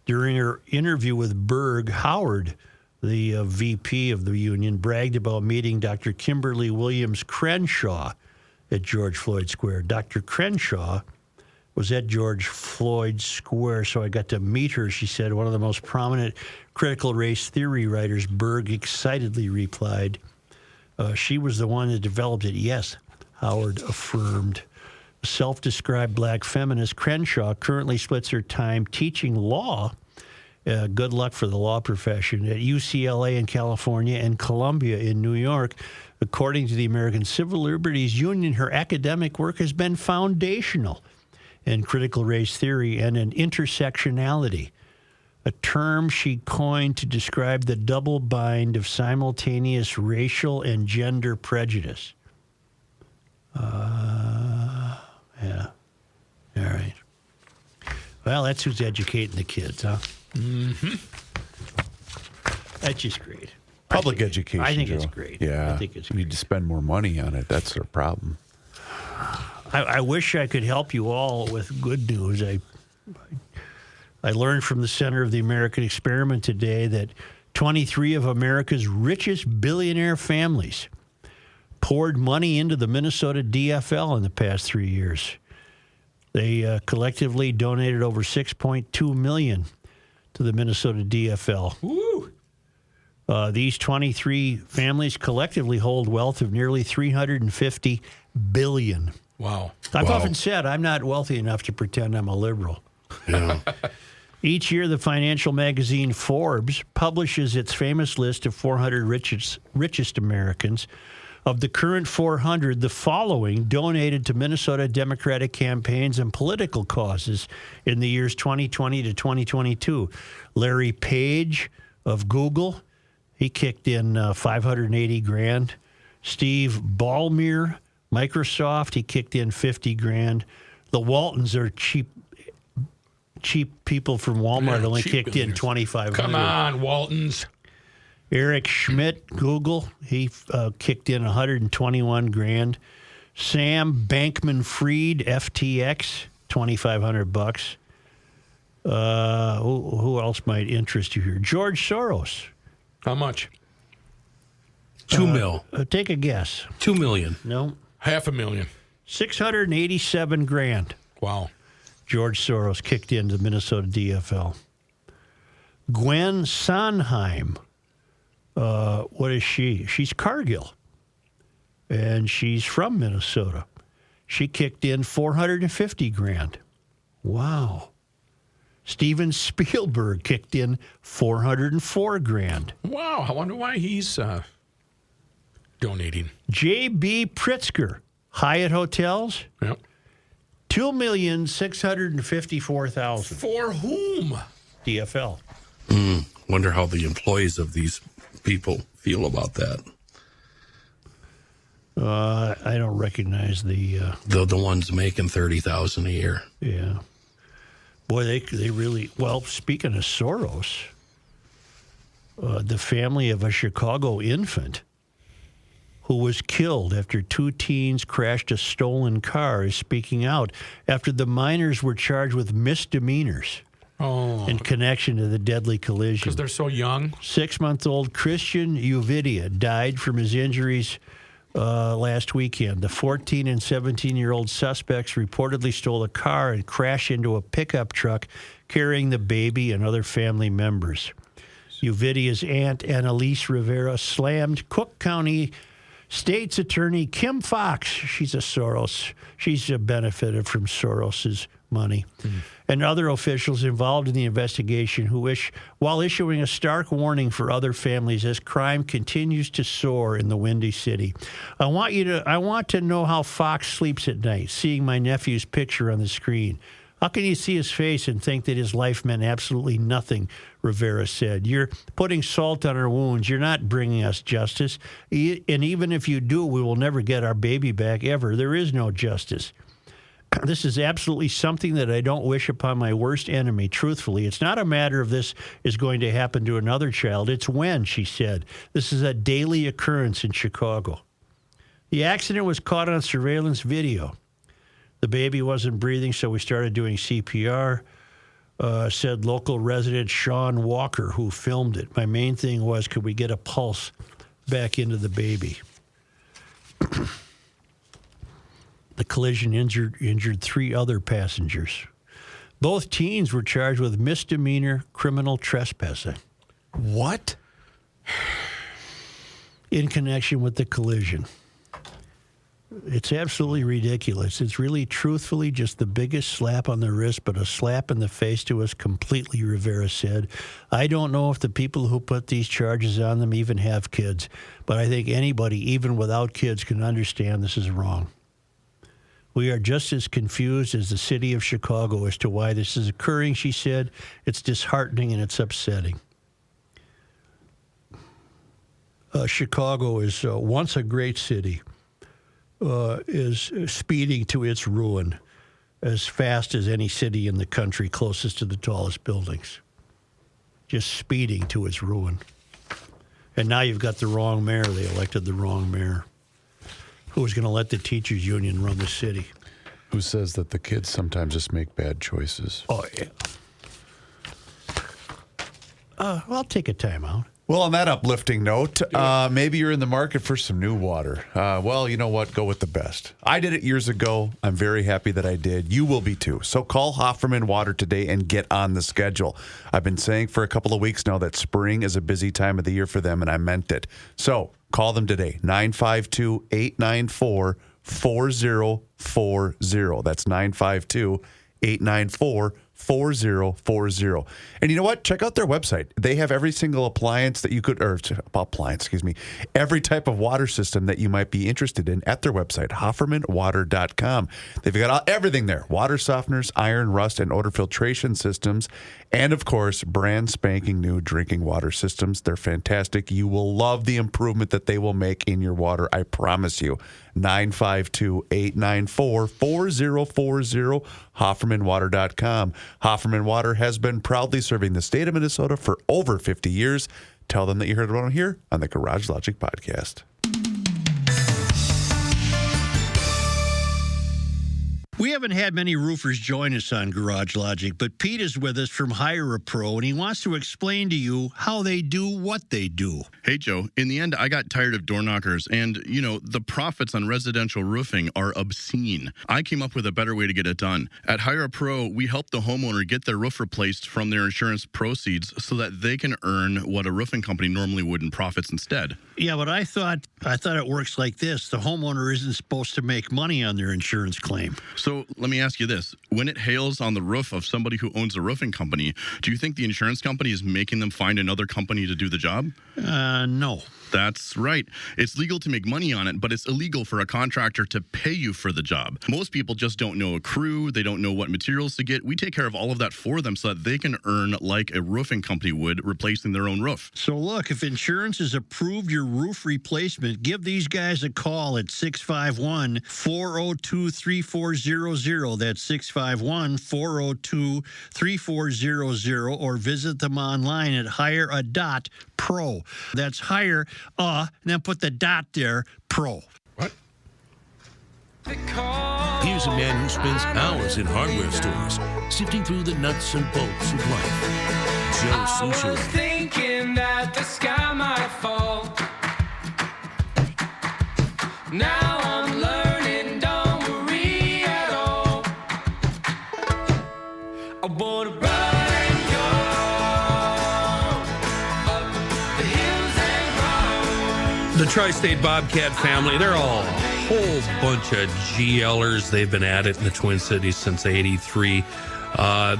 During her interview with Berg, Howard, the VP of the union, bragged about meeting Dr. Kimberly Williams Crenshaw at George Floyd Square. Dr. Crenshaw was at George Floyd Square, so I got to meet her, she said, one of the most prominent critical race theory writers. Berg excitedly replied, she was the one that developed it. Yes, Howard affirmed. A self-described black feminist, Crenshaw currently splits her time teaching law. Good luck for the law profession at UCLA in California and Columbia in New York. According to the American Civil Liberties Union, her academic work has been foundational in critical race theory and in intersectionality, a term she coined to describe the double bind of simultaneous racial and gender prejudice. Yeah. All right. Well, that's who's educating the kids, huh? Mm-hmm. That's just great. Public education. I think Joe. it's great. Yeah. I think it's we need to spend more money on it. That's our problem. I wish I could help you all with good news. I learned from the Center of the American Experiment today that 23 of America's richest billionaire families poured money into the Minnesota DFL in the past 3 years. They collectively donated over $6.2 million to the Minnesota DFL. Woo! These 23 families collectively hold wealth of nearly $350 billion. Wow. I've often said I'm not wealthy enough to pretend I'm a liberal. Yeah. Each year, the financial magazine Forbes publishes its famous list of 400 richest Americans. Of the current 400, the following donated to Minnesota Democratic campaigns and political causes in the years 2020 to 2022. Larry Page of Google, he kicked in $580,000. Steve Ballmer, Microsoft, he kicked in $50,000. The Waltons are cheap cheap people from Walmart Yeah, only cheap kicked in billionaires. $2,500. Come on, Waltons. Eric Schmidt, Google, he kicked in $121,000. Sam Bankman-Fried, FTX, $2,500. Who else might interest you here? George Soros. How much? $2 million. Take a guess. $2 million. No. $500,000. $687,000. Wow. George Soros kicked into the Minnesota DFL. Gwen Sondheim. What is she? She's Cargill. And she's from Minnesota. She kicked in $450,000. Wow. Steven Spielberg kicked in $404,000. Wow. I wonder why he's donating. J.B. Pritzker, Hyatt Hotels. Yep. $2,654,000. For whom? DFL. Wonder how the employees of these people feel about that. I don't recognize the ones making $30,000 a year. Yeah. Boy, they really, well, speaking of Soros, the family of a Chicago infant who was killed after two teens crashed a stolen car is speaking out after the minors were charged with misdemeanors in connection to the deadly collision. Because they're so young. 6-month-old Christian Uvidia died from his injuries last weekend. The 14 and 17-year-old suspects reportedly stole a car and crashed into a pickup truck carrying the baby and other family members. Uvidia's aunt, Annalise Rivera, slammed Cook County State's Attorney Kim Fox. She's a Soros. She's benefited from Soros's money. And other officials involved in the investigation while issuing a stark warning for other families as crime continues to soar in the Windy City. I want to know how Fox sleeps at night, seeing my nephew's picture on the screen. How can you see his face and think that his life meant absolutely nothing, Rivera said. You're putting salt on our wounds. You're not bringing us justice. And even if you do, we will never get our baby back ever. There is no justice. This is absolutely something that I don't wish upon my worst enemy, truthfully. It's not a matter of this is going to happen to another child. It's when, she said. This is a daily occurrence in Chicago. The accident was caught on surveillance video. The baby wasn't breathing, so we started doing CPR, said local resident Sean Walker, who filmed it. My main thing was, could we get a pulse back into the baby? The collision injured 3 other passengers. Both teens were charged with misdemeanor criminal trespassing. What? In connection with the collision. It's absolutely ridiculous. It's really, truthfully, just the biggest slap on the wrist, but a slap in the face to us completely, Rivera said. I don't know if the people who put these charges on them even have kids, but I think anybody, even without kids, can understand this is wrong. We are just as confused as the city of Chicago as to why this is occurring, she said. It's disheartening and it's upsetting. Chicago is once a great city. Is speeding to its ruin as fast as any city in the country closest to the tallest buildings. Just speeding to its ruin. And now you've got the wrong mayor. They elected the wrong mayor. Who's going to let the teachers union run the city? Who says that the kids sometimes just make bad choices? Oh, yeah. I'll take a timeout. Well, on that uplifting note, maybe you're in the market for some new water. Well, you know what? Go with the best. I did it years ago. I'm very happy that I did. You will be too. So call Hofferman Water today and get on the schedule. I've been saying for a couple of weeks now that spring is a busy time of the year for them, and I meant it. So call them today, 952-894-4040. That's 952-894-4040. And you know what? Check out their website. They have every single appliance that you could, every type of water system that you might be interested in at their website, HoffermanWater.com. They've got everything there. Water softeners, iron, rust, and odor filtration systems. And of course, brand spanking new drinking water systems. They're fantastic. You will love the improvement that they will make in your water. I promise you. 952-894-4040, HoffermanWater.com. Hofferman Water has been proudly serving the state of Minnesota for over 50 years. Tell them that you heard about them here on the Garage Logic podcast. We haven't had many roofers join us on Garage Logic, but Pete is with us from Hire a Pro, and he wants to explain to you how they do what they do. Hey, Joe, in the end, I got tired of door knockers, and, the profits on residential roofing are obscene. I came up with a better way to get it done. At Hire a Pro, we help the homeowner get their roof replaced from their insurance proceeds so that they can earn what a roofing company normally would in profits instead. Yeah, but I thought it works like this. The homeowner isn't supposed to make money on their insurance claim. So let me ask you this. When it hails on the roof of somebody who owns a roofing company, do you think the insurance company is making them find another company to do the job? No. That's right. It's legal to make money on it, but it's illegal for a contractor to pay you for the job. Most people just don't know a crew. They don't know what materials to get. We take care of all of that for them so that they can earn like a roofing company would, replacing their own roof. So look, if insurance has approved your roof replacement, give these guys a call at 651-402-3400. That's 651-402-3400, or visit them online at hire.pro. That's hire, and then put the dot there, pro. What? Here's a man who spends hours in hardware stores, sifting through the nuts and bolts of life. Joe Souchere. I was thinking that the sky might fall. Now I'm learning, don't worry at all. I wanna run and go up the hills and round. The Tri-State Bobcat family, they're all a whole bunch of GLers. They've been at it in the Twin Cities since '83.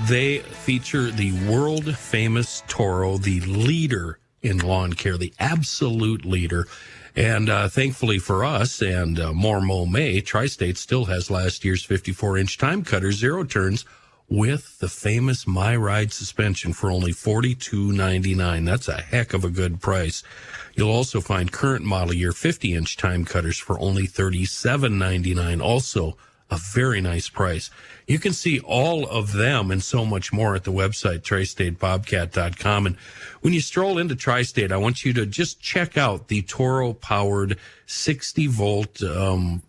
They feature the world-famous Toro, the leader in lawn care, the absolute leader. And thankfully for us and more May, Tri-State still has last year's 54-inch time cutter, zero turns, with the famous My Ride suspension for only $42.99. That's a heck of a good price. You'll also find current model year 50-inch time cutters for only $37.99. Also a very nice price. You can see all of them and so much more at the website, tristatebobcat.com. And when you stroll into Tri-State, I want you to just check out the Toro-powered 60-volt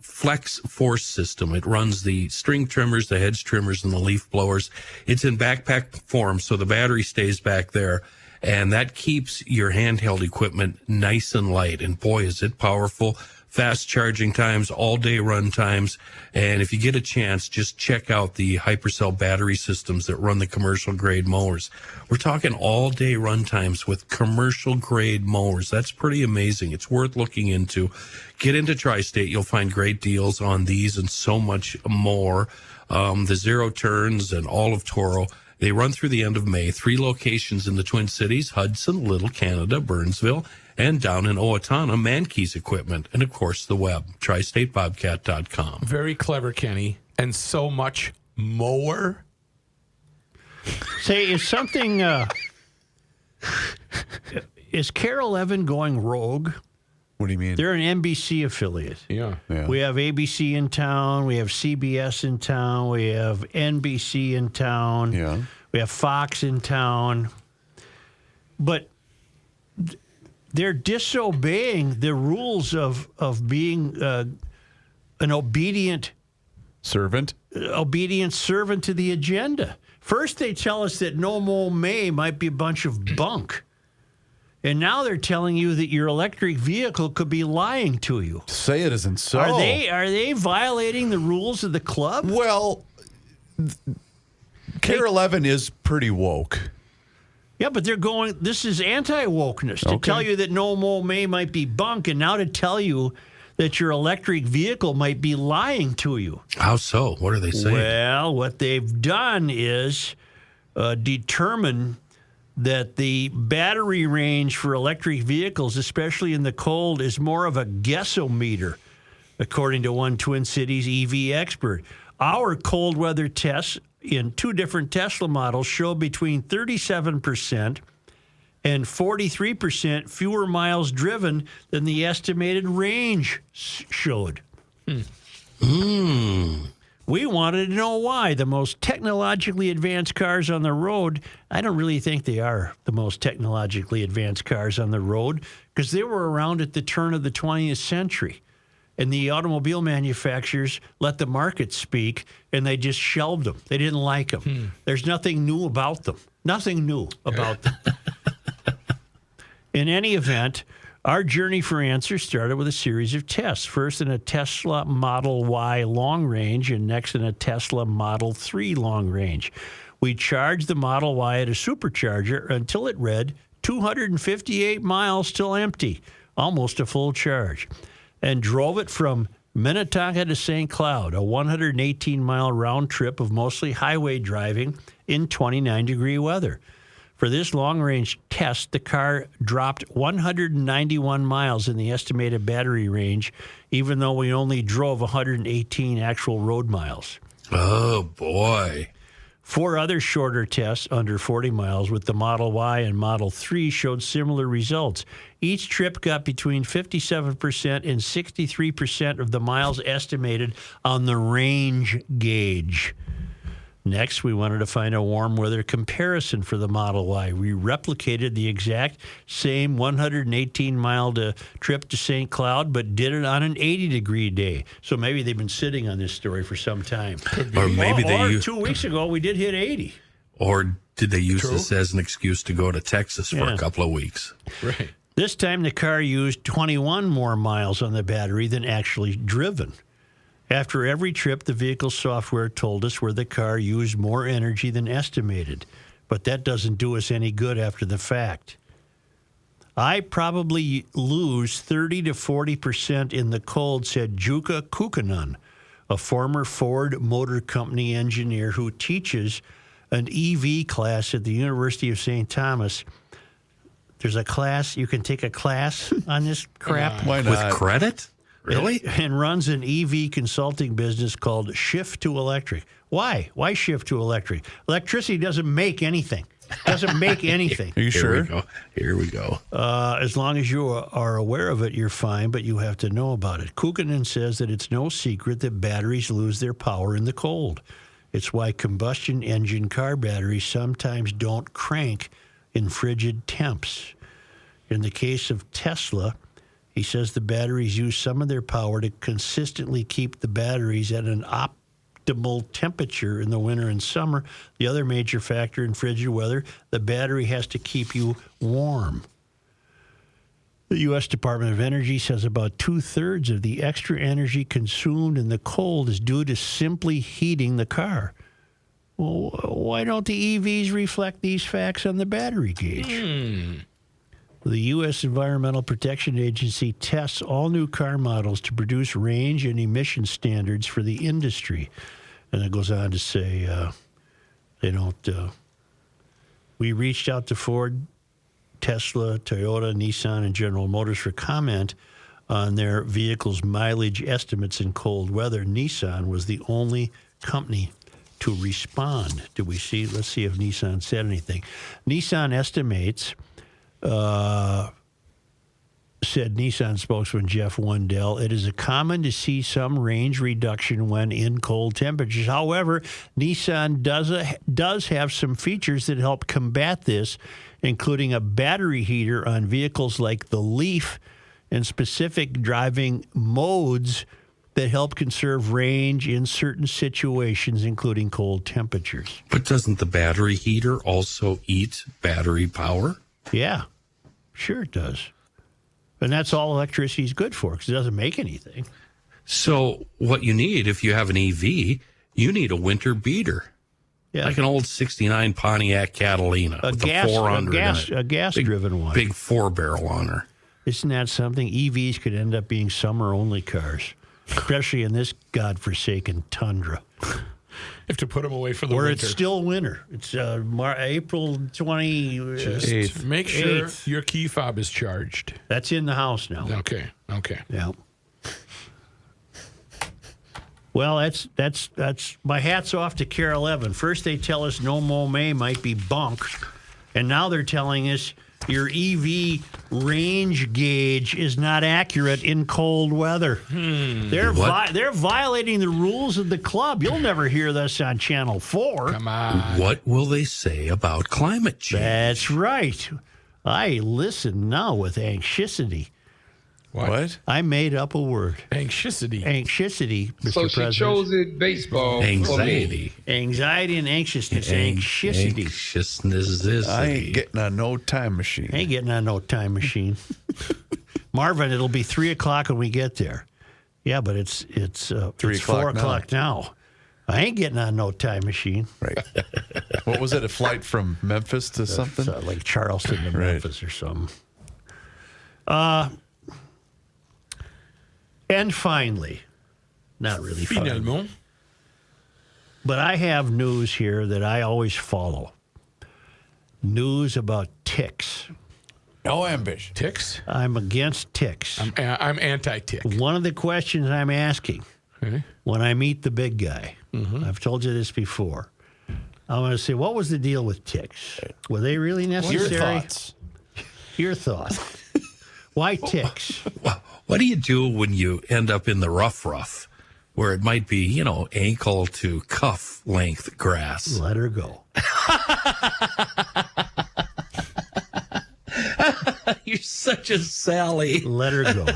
flex force system. It runs the string trimmers, the hedge trimmers, and the leaf blowers. It's in backpack form, so the battery stays back there. And that keeps your handheld equipment nice and light. And boy, is it powerful. Fast charging times, all-day run times. And if you get a chance, just check out the Hypercell battery systems that run the commercial-grade mowers. We're talking all-day run times with commercial-grade mowers. That's pretty amazing. It's worth looking into. Get into Tri-State. You'll find great deals on these and so much more. The zero turns and all of Toro. They run through the end of May. 3 locations in the Twin Cities, Hudson, Little Canada, Burnsville, and down in Owatonna, Mankey's Equipment, and, of course, the web, tristatebobcat.com. Very clever, Kenny, and so much more. Say, is something, is Carol Evan going rogue? What do you mean? They're an NBC affiliate. Yeah. We have ABC in town. We have CBS in town. We have NBC in town. Yeah. We have Fox in town. But they're disobeying the rules of being an obedient servant to the agenda. First, they tell us that No Mow May might be a bunch of bunk. And now they're telling you that your electric vehicle could be lying to you. Say it isn't so. Are they violating the rules of the club? Well, Carol Evan is pretty woke. Yeah, but they're going, this is anti-wokeness, to tell you that No Mow May might be bunk, and now to tell you that your electric vehicle might be lying to you. How so? What are they saying? Well, what they've done is determine that the battery range for electric vehicles, especially in the cold, is more of a guessometer, according to one Twin Cities EV expert. Our cold weather tests in 2 different Tesla models show between 37% and 43% fewer miles driven than the estimated range showed. We wanted to know why the most technologically advanced cars on the road, I don't really think they are the most technologically advanced cars on the road, because they were around at the turn of the 20th century. And the automobile manufacturers let the market speak, and they just shelved them. They didn't like them. There's nothing new about them. Nothing new about them. In any event, our journey for answers started with a series of tests. First in a Tesla Model Y long range, and next in a Tesla Model 3 long range. We charged the Model Y at a supercharger until it read 258 miles still empty, almost a full charge, and drove it from Minnetonka to St. Cloud, a 118-mile round trip of mostly highway driving in 29-degree weather. For this long-range test, the car dropped 191 miles in the estimated battery range, even though we only drove 118 actual road miles. Oh, boy. 4 other shorter tests under 40 miles with the Model Y and Model 3 showed similar results. Each trip got between 57% and 63% of the miles estimated on the range gauge. Next, we wanted to find a warm weather comparison for the Model Y. We replicated the exact same 118-mile trip to St. Cloud, but did it on an 80-degree day. So maybe they've been sitting on this story for some time. Or maybe or 2 weeks ago, we did hit 80. Or did they use this as an excuse to go to Texas for a couple of weeks? Right. This time, the car used 21 more miles on the battery than actually driven. After every trip, the vehicle software told us where the car used more energy than estimated, but that doesn't do us any good after the fact. I probably lose 30 to 40% in the cold, said Juka Kukanen, a former Ford Motor Company engineer who teaches an EV class at the University of St. Thomas. There's a class, you can take a class on this crap. Why not? With credit? Really? And runs an EV consulting business called Shift to Electric. Why? Why shift to electric? Electricity doesn't make anything. Doesn't make anything. Are you sure? Here we go. As long as you are aware of it, you're fine, but you have to know about it. Kukanen says that it's no secret that batteries lose their power in the cold. It's why combustion engine car batteries sometimes don't crank in frigid temps. In the case of Tesla, he says the batteries use some of their power to consistently keep the batteries at an optimal temperature in the winter and summer. The other major factor in frigid weather, the battery has to keep you warm. The U.S. Department of Energy says about 2/3 of the extra energy consumed in the cold is due to simply heating the car. Well, why don't the EVs reflect these facts on the battery gauge? The U.S. Environmental Protection Agency tests all new car models to produce range and emission standards for the industry. And it goes on to say they don't... we reached out to Ford, Tesla, Toyota, Nissan, and General Motors for comment on their vehicles' mileage estimates in cold weather. Nissan was the only company to respond. Do we see? Let's see if Nissan said anything. Nissan estimates... said Nissan spokesman Jeff Wendell, it is common to see some range reduction when in cold temperatures. However, Nissan does have some features that help combat this, including a battery heater on vehicles like the Leaf and specific driving modes that help conserve range in certain situations, including cold temperatures. But doesn't the battery heater also eat battery power? Yeah, sure it does. And that's all electricity is good for, because it doesn't make anything. So what you need, if you have an EV, you need a winter beater. Yeah. Like an old 69 Pontiac Catalina with a 400 a gas-driven one. Big 4-barrel on her. Isn't that something? EVs could end up being summer-only cars, especially in this godforsaken tundra. Have to put them away for the winter. Or winter. It's still winter. It's April 28th. Just make sure your key fob is charged. That's in the house now. Okay. Yeah. Well, that's my hat's off to Care 11. First they tell us no mow May might be bunk, and now they're telling us your EV range gauge is not accurate in cold weather. They're violating the rules of the club. You'll never hear this on Channel 4. Come on. What will they say about climate change? That's right. I listen now with anxiety. What? I made up a word. Anxiety. Anxiety, Mr. So she President. chose it baseball for me. Anxiety. Anxiety and anxiousness. Anxiety. Anxiousness. I ain't getting on no time machine. Ain't getting on no time machine. Marvin, it'll be 3 o'clock when we get there. Yeah, but it's 3 4 o'clock o'clock now. I ain't getting on no time machine. Right. What was it? A flight from Memphis to something? Like Charleston to Right. Memphis or something. And finally, not really finally, Finalement. but I have news here that I always follow. News about ticks. No ambition. Ticks? I'm against ticks. I'm anti-tick. One of the questions I'm asking when I meet the big guy, I've told you this before, I'm going to say, what was the deal with ticks? Were they really necessary? Your thoughts. Your thoughts. Why ticks? What do you do when you end up in the rough, where it might be, ankle to cuff length grass? Let her go. You're such a Sally. Let her go.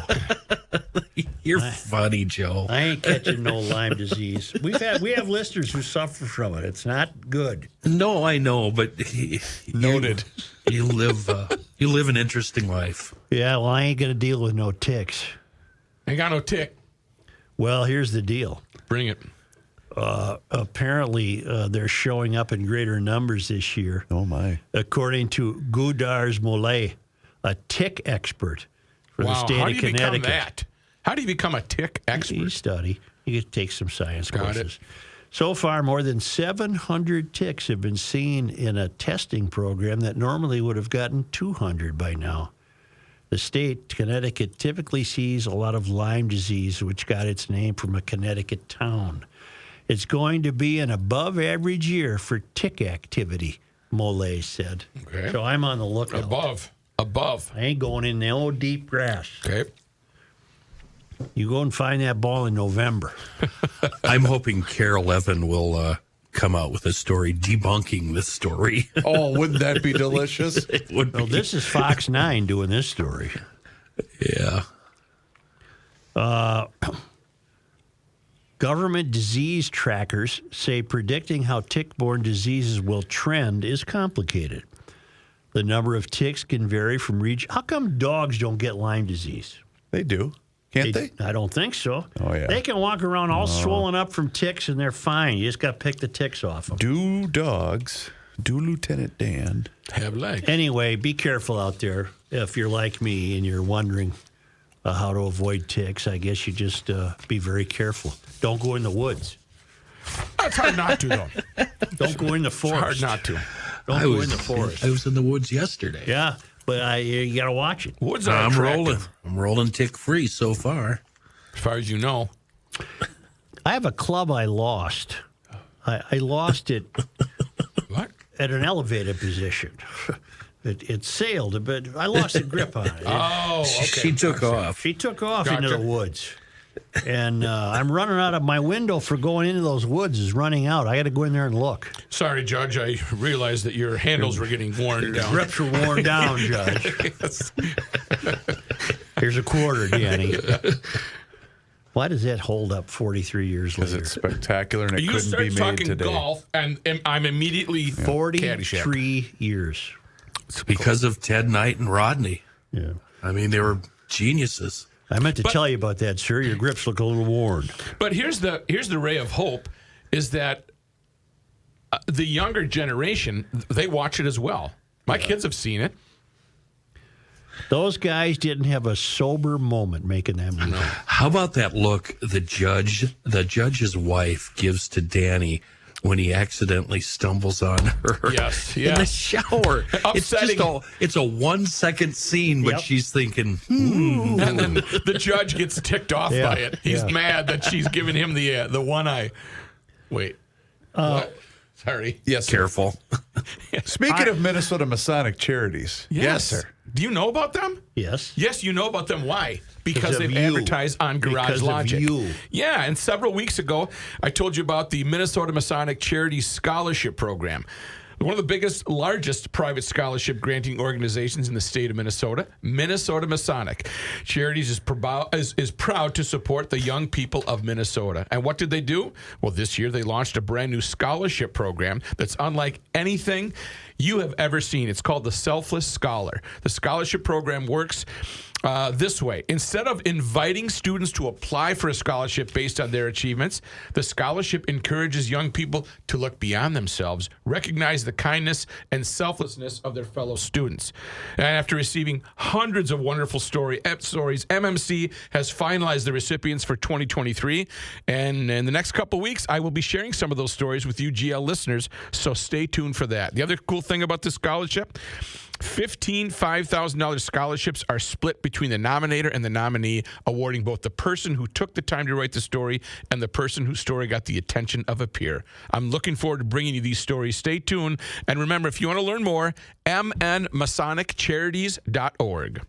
You're funny, Joe. I ain't catching no Lyme disease. We have listeners who suffer from it. It's not good. No, I know, but Noted. You live an interesting life. Yeah, well, I ain't going to deal with no ticks. Ain't got no tick. Well, here's the deal. Bring it. Apparently, they're showing up in greater numbers this year. Oh, my. According to Gudars Mollet, a tick expert for the state How of do you become Connecticut. that? How do you become a tick expert? You study. You get to take some science Got courses. it. So far, more than 700 ticks have been seen in a testing program that normally would have gotten 200 by now. The state, Connecticut, typically sees a lot of Lyme disease, which got its name from a Connecticut town. It's going to be an above-average year for tick activity, Mollet said. Okay. So I'm on the lookout. Above. I ain't going in no deep grass. Okay. You go and find that ball in November. I'm hoping Carol Evan will come out with a story debunking this story. Oh, wouldn't that be delicious? It would be. Well, this is Fox 9 doing this story. Yeah. Government disease trackers say predicting how tick-borne diseases will trend is complicated. The number of ticks can vary from region. How come dogs don't get Lyme disease? They do. Can't they? I don't think so. Oh, yeah. They can walk around all swollen up from ticks, and they're fine. You just got to pick the ticks off them. Do dogs, do Lieutenant Dan. Have legs. Anyway, be careful out there. If you're like me and you're wondering how to avoid ticks, I guess you just be very careful. Don't go in the woods. It's hard not to, though. Don't go in the forest. It's hard not to. Don't go in the forest. I was in the woods yesterday. Yeah, but you got to watch it. Woods are I'm attractive. rolling tick free so far. As far as you know. I have a club I lost. I lost it What? at an elevated position. It sailed, but I lost the grip on it. Oh, okay. She took off. She took off Gotcha. into the woods. And I'm running out of my window for going into those woods is running out. I got to go in there and look. Sorry, Judge. I realized that your handles were getting worn down. Grips are worn down, Judge. Yes. Here's a quarter, Danny. Why does that hold up 43 years Because later? it's spectacular and it You couldn't start be made talking today. golf, and I'm immediately Caddyshack. 43 years. It's because of Ted Knight and Rodney. Yeah. I mean, they were geniuses. I meant to tell you about that, sir. Your grips look a little worn. But here's the ray of hope is that the younger generation, they watch it as well. My kids have seen it. Those guys didn't have a sober moment making that movie. How about that look the judge's wife gives to Danny when he accidentally stumbles on her Yes, in the shower? Upsetting. It's a 1 second scene, but Yep. she's thinking, And then the judge gets ticked off Yeah, by it. He's yeah. mad that she's giving him the one eye. Wait. What? Sorry. Yes, sir. Careful. Speaking of Minnesota Masonic Charities. Yes, sir. Do you know about them? Yes. Yes, you know about them. Why? Because Because of they've you. advertised on Garage Because of Logic. you. Yeah, and several weeks ago, I told you about the Minnesota Masonic Charities Scholarship Program. One of the biggest, largest private scholarship granting organizations in the state of Minnesota, Minnesota Masonic Charities is proud to support the young people of Minnesota. And what did they do? Well, this year they launched a brand new scholarship program that's unlike anything you have ever seen. It's called the Selfless Scholar. The scholarship program works this way. Instead of inviting students to apply for a scholarship based on their achievements, the scholarship encourages young people to look beyond themselves, recognize the kindness and selflessness of their fellow students. And after receiving hundreds of wonderful stories, MMC has finalized the recipients for 2023. And in the next couple of weeks, I will be sharing some of those stories with you GL listeners, so stay tuned for that. The other cool thing about this scholarship, 15 $5,000 scholarships are split between the nominator and the nominee, awarding both the person who took the time to write the story and the person whose story got the attention of a peer. I'm looking forward to bringing you these stories. Stay tuned. And remember, if you want to learn more, mnmasoniccharities.org.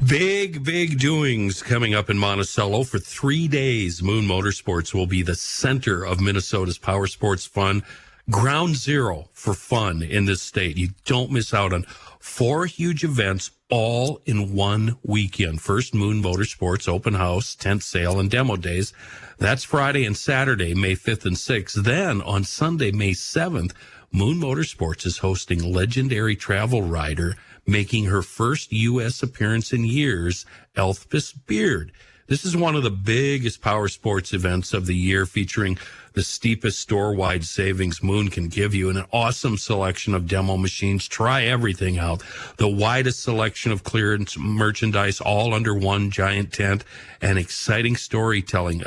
Big doings coming up in Monticello for 3 days. Moon Motorsports will be the center of Minnesota's power sports fun. Ground zero for fun in this state. You don't miss out on 4 huge events all in one weekend. First, Moon Motorsports open house, tent sale, and demo days. That's Friday and Saturday, May 5th and 6th. Then on Sunday, May 7th, Moon Motorsports is hosting legendary travel rider making her first U.S. appearance in years, Elspeth Beard. This is one of the biggest power sports events of the year, featuring the steepest store-wide savings Moon can give you, and an awesome selection of demo machines. Try everything out. The widest selection of clearance merchandise, all under one giant tent, and exciting storytelling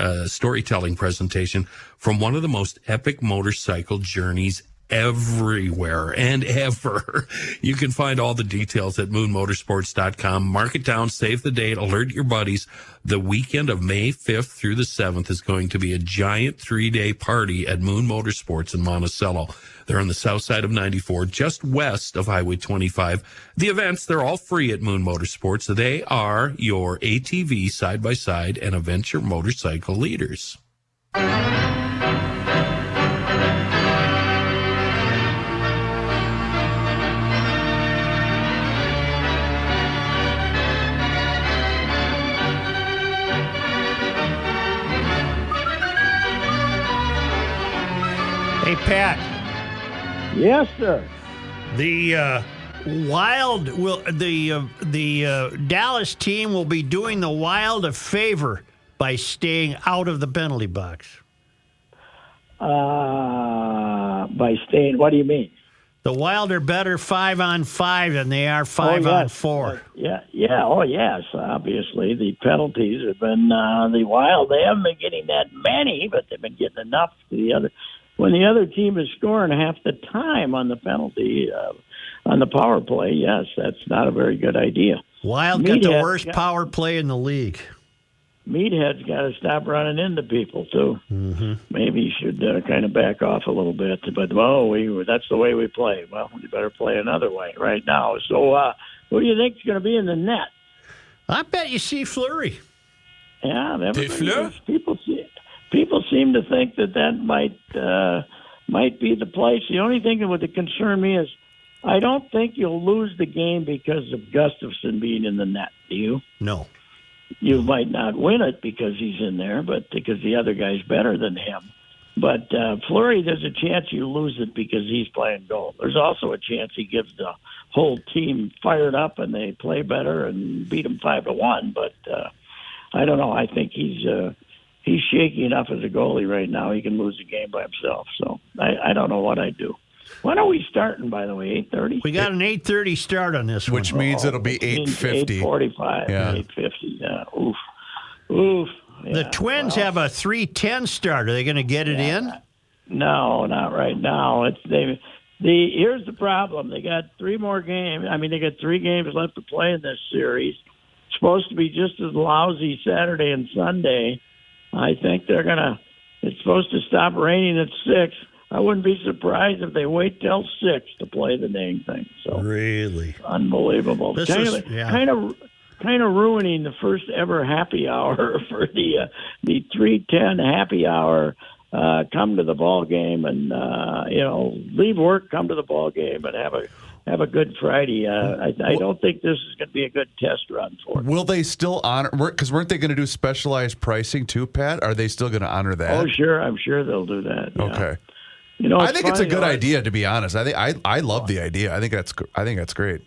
presentation from one of the most epic motorcycle journeys everywhere and ever. You can find all the details at moonmotorsports.com. Mark it down, save the date, alert your buddies. The weekend of May 5th through the 7th is going to be a giant 3-day party at Moon Motorsports in Monticello. They're on the south side of 94, just west of Highway 25. The events, they're all free at Moon Motorsports. They are your ATV side-by-side and adventure motorcycle leaders. Hey, Pat. Yes, sir. The Dallas team will be doing the Wild a favor by staying out of the penalty box. By staying, what do you mean? The Wild are better 5-on-5 than they are 5-on-4. Oh, yes. Obviously, the penalties have been the Wild. They haven't been getting that many, but they've been getting enough to the other. When the other team is scoring half the time on the penalty, on the power play, yes, that's not a very good idea. Wild got the worst power play in the league. Meathead's got to stop running into people, too. Mm-hmm. Maybe he should kind of back off a little bit. But, that's the way we play. Well, you better play another way right now. So who do you think is going to be in the net? I bet you see Fleury. Yeah, people seem to think that might be the place. The only thing that would concern me is I don't think you'll lose the game because of Gustafson being in the net. Do you? No. You might not win it because he's in there, but because the other guy's better than him. But Fleury, there's a chance you lose it because he's playing goal. There's also a chance he gives the whole team fired up and they play better and beat them 5-1. But I don't know. I think he's shaky enough as a goalie right now. He can lose a game by himself. So I don't know what I'd do. When are we starting, by the way, 8:30? We got an 8:30 start on this Which means it'll be 8:50. 8:45, yeah. 8:50. Yeah. Oof. Yeah, the Twins have a 3:10 start. Are they going to get it in? No, not right now. Here's the problem. They got 3 more games. I mean, they got 3 games left to play in this series. supposed to be just as lousy Saturday and Sunday. I think they're going to – it's supposed to stop raining at 6. I wouldn't be surprised if they wait till 6 to play the dang thing. So really? Unbelievable. Kind of ruining the first ever happy hour for the 3:10 happy hour. Come to the ball game and leave work, come to the ball game, and have a good Friday. I don't think this is going to be a good test run for it. Will they still honor? Because weren't they going to do specialized pricing too, Pat? Are they still going to honor that? Oh, sure. I'm sure they'll do that. Yeah. Okay. I think it's a good idea, to be honest. I love the idea. I think that's great.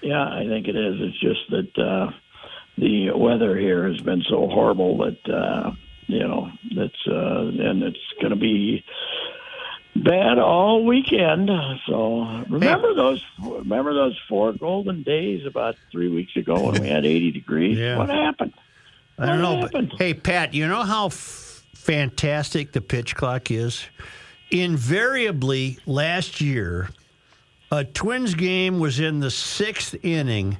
Yeah, I think it is. It's just that the weather here has been so horrible that and it's going to be bad all weekend. So remember those 4 golden days about 3 weeks ago when we had 80 degrees? Yeah. What happened? I don't know. But, hey, Pat, you know how fantastic the pitch clock is? Invariably, last year, a Twins game was in the 6th inning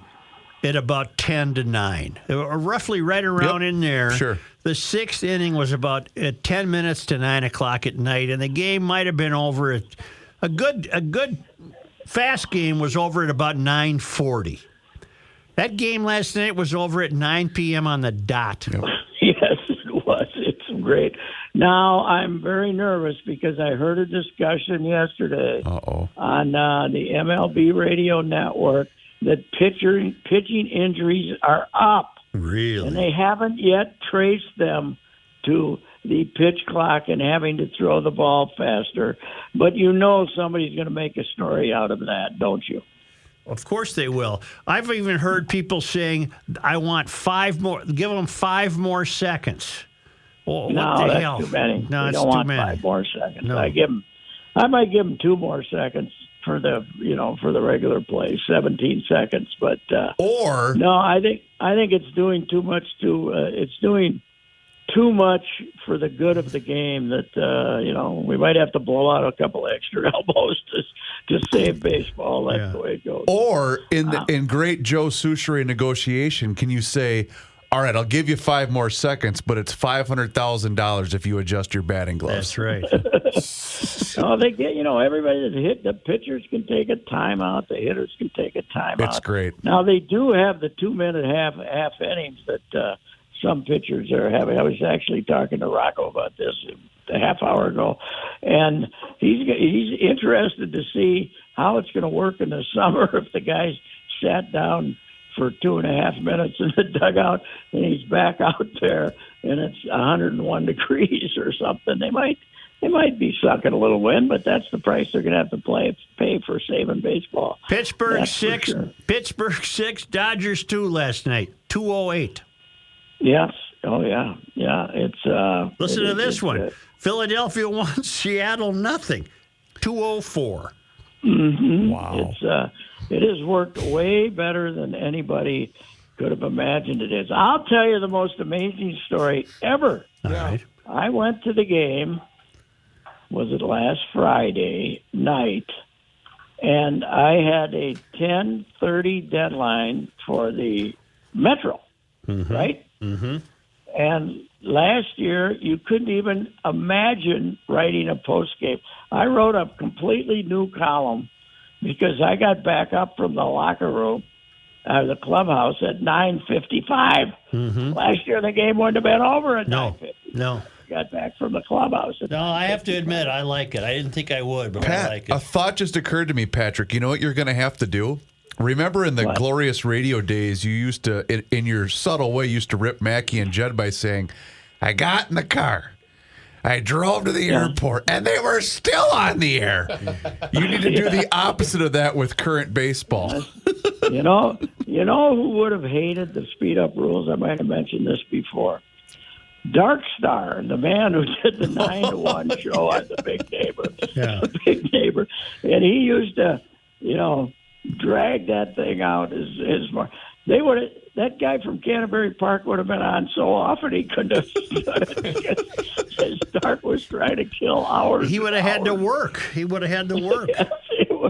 at about 10-9. Roughly right around in there. Sure. The 6th inning was about 10 minutes to 9 o'clock at night, and the game might have been over at a good fast game was over at about 9:40. That game last night was over at 9 p.m. on the dot. Yep. Yes, it was. It's great. Now, I'm very nervous because I heard a discussion yesterday on the MLB radio network that pitching injuries are up. Really? And they haven't yet traced them to the pitch clock and having to throw the ball faster. But somebody's going to make a story out of that, don't you? Of course they will. I've even heard people saying, I want 5 more, give them 5 more seconds. Well, no, that's too many. No, it's don't too want many. 5 more seconds. No. I might give them 2 more seconds for the regular play, 17 seconds. But no, I think it's doing too much it's doing too much for the good of the game that we might have to blow out a couple extra elbows to save baseball. That's the way it goes. Or in great Joe Souchere negotiation, can you say, all right, I'll give you 5 more seconds, but it's $500,000 if you adjust your batting gloves. That's right. They get, everybody that hit, the pitchers can take a timeout, the hitters can take a timeout. It's great. Now, they do have the 2-minute half innings that some pitchers are having. I was actually talking to Rocco about this a half hour ago, and he's interested to see how it's going to work in the summer if the guys sat down for 2.5 minutes in the dugout and he's back out there and it's 101 degrees or something. They might be sucking a little wind, but that's the price they're going to have to pay for saving baseball. Pittsburgh 6, Dodgers 2 last night, 208. Yes. Oh, yeah. Yeah. It's listen to this one. Philadelphia 1, Seattle nothing, 204. Mm-hmm. Wow. It has worked way better than anybody could have imagined it is. I'll tell you the most amazing story ever. All right. I went to the game, was it last Friday night, and I had a 10:30 deadline for the Metro, right? Mm-hmm. And last year, you couldn't even imagine writing a postgame. I wrote a completely new column because I got back up from the locker room, the clubhouse, at 9:55. Mm-hmm. Last year, the game wouldn't have been over at 9:50. No. Got back from the clubhouse. No, I have to admit, I like it. I didn't think I would, but Pat, I like it. a thought just occurred to me, Patrick. You know what you're going to have to do? Remember in the glorious radio days, you used to, in your subtle way, used to rip Mackey and Judd by saying, I got in the car, I drove to the airport, and they were still on the air. You need to do the opposite of that with current baseball. You know who would have hated the speed-up rules? I might have mentioned this before. Dark Star, the man who did the 9-to-1 show on the Big Neighbor. Yeah. The Big Neighbor. And he used to, drag that thing out as more. That guy from Canterbury Park would have been on so often he couldn't have stood it. Stark was trying to kill hours. He would have had to work. Yes,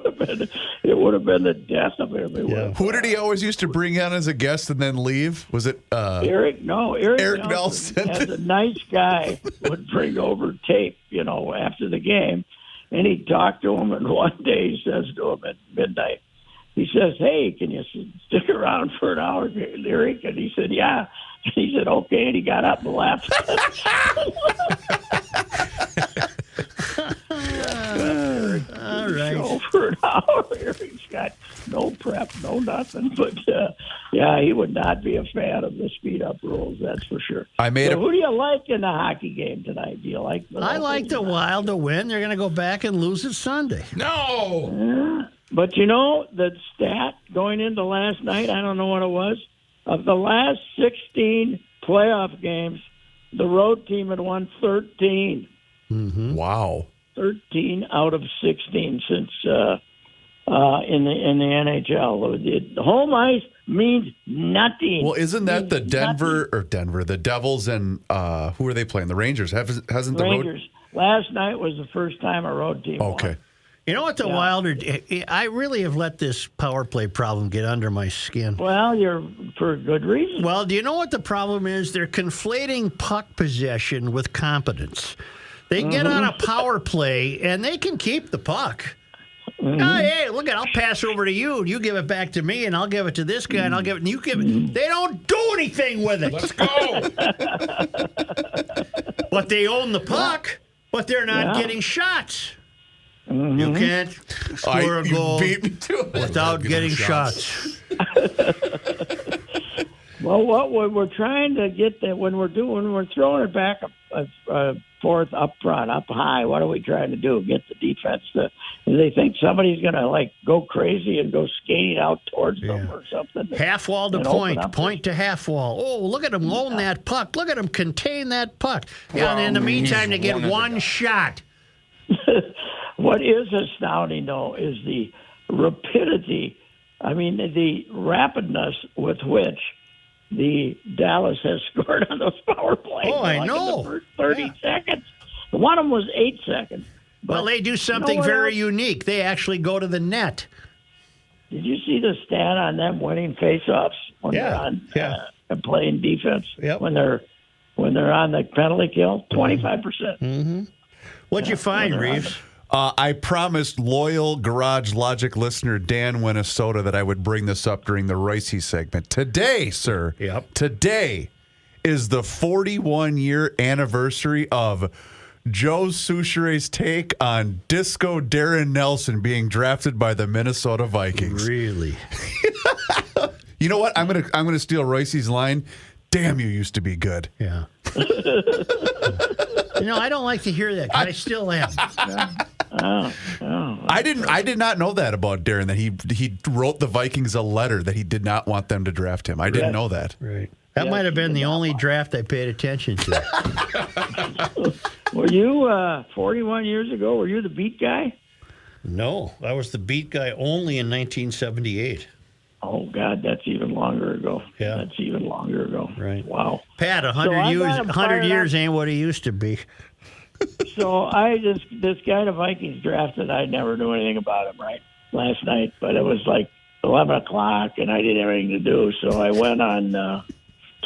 would have been the death of him. Who did he always used to bring on as a guest and then leave? Was it Eric Nelson as a nice guy would bring over tape, after the game, and he'd talk to him. And one day he says to him at midnight, he says, "Hey, can you stick around for an hour, Eric?" And he said, "Yeah." And he said, "Okay." And he got up and left. All right. Show for an hour. Eric's got no prep, no nothing. But he would not be a fan of the speed up rules. That's for sure. Who do you like in the hockey game tonight? Do you like? I like the Wild to win. They're going to go back and lose it Sunday. No. But the stat going into last night, I don't know what it was. Of the last 16 playoff games, the road team had won 13. Mm-hmm. Wow. 13 out of 16 since in the NHL. The home ice means nothing. Well, isn't that the the Devils, and who are they playing? The Rangers. Hasn't the Rangers? Last night was the first time a road team won. You know what the Wild are? I really have let this power play problem get under my skin. Well, you're for good reason. Well, do you know what the problem is? They're conflating puck possession with competence. They get on a power play, and they can keep the puck. Mm-hmm. Oh, hey, look I'll pass over to you. You give it back to me, and I'll give it to this guy, and I'll give it, and you give it. They don't do anything with it. Let's go. But they own the puck, but they're not getting shots. Mm-hmm. You can't score a goal without getting shots. Well, what we're trying to get that when we're throwing it back forth up front, up high. What are we trying to do? Get the defense to? Do they think somebody's going to go crazy and go skating out towards them or something? Half wall to point to half wall. Oh, look at them own that puck. Look at them contain that puck. And in the meantime, they get one shot. What is astounding, though, is the rapidity. I mean, the rapidness with which the Dallas has scored on those power plays. Oh, I know. In the first 30 seconds. One of them was 8 seconds. Well, they do something very unique. They actually go to the net. Did you see the stat on them winning faceoffs when they're on and playing defense? Yep. When they're on the penalty kill, 25%. Mm-hmm. What'd you find, Reeves? I promised loyal Garage Logic listener Dan Minnesota that I would bring this up during the Ricey segment. Today, sir, today is the 41-year anniversary of Joe Souchere's take on Disco Darren Nelson being drafted by the Minnesota Vikings. Really? You know what? I'm gonna steal Ricey's line. Damn, you used to be good. Yeah. I don't like to hear that. I still am. I did not know that about Darren, that he wrote the Vikings a letter that he did not want them to draft him. I didn't know that. Right. That might have been the only draft I paid attention to. Were you 41 years ago? Were you the beat guy? No, I was the beat guy only in 1978. Oh, God, that's even longer ago. Yeah. That's even longer ago. Right. Wow. Pat, 100 years ain't what he used to be. So this guy the Vikings drafted, I never knew anything about him, right, last night. But it was like 11 o'clock, and I didn't have anything to do. So I went on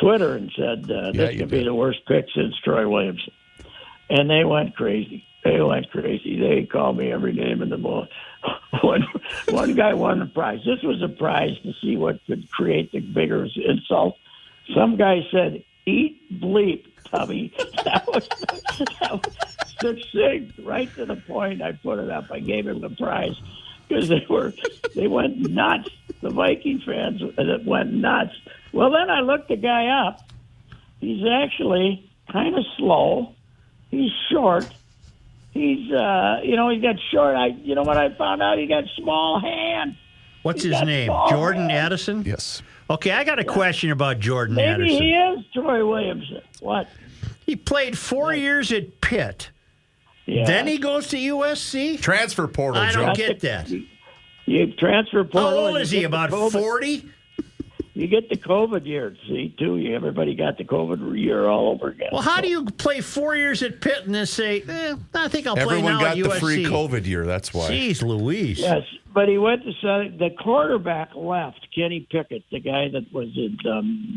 Twitter and said, this could be the worst pick since Troy Williamson. And they went crazy. They called me every name in the book. One guy won the prize. This was a prize to see what could create the bigger insult. Some guy said, "Eat bleep, Tubby." That was succinct, right to the point. I put it up. I gave him the prize because they went nuts. The Viking fans went nuts. Well, then I looked the guy up. He's actually kind of slow. He's short. He's he's got short. You know what I found out? He got small hands. What's his name? Jordan Addison? Yes. Okay, I got a question about Jordan Addison. Maybe he is Troy Williamson. What? He played 4 years at Pitt. Yeah. Then he goes to USC? Transfer portal, I Joe. don't get that. You transfer portal. How old is he? About 40? You get the COVID year, see, too. Everybody got the COVID year all over again. Well, how do you play 4 years at Pitt and then say, I think I'll play Everyone now at USC? got the free COVID year, that's why. Jeez Louise. Yes, But he went to the quarterback left, Kenny Pickett, the guy that was in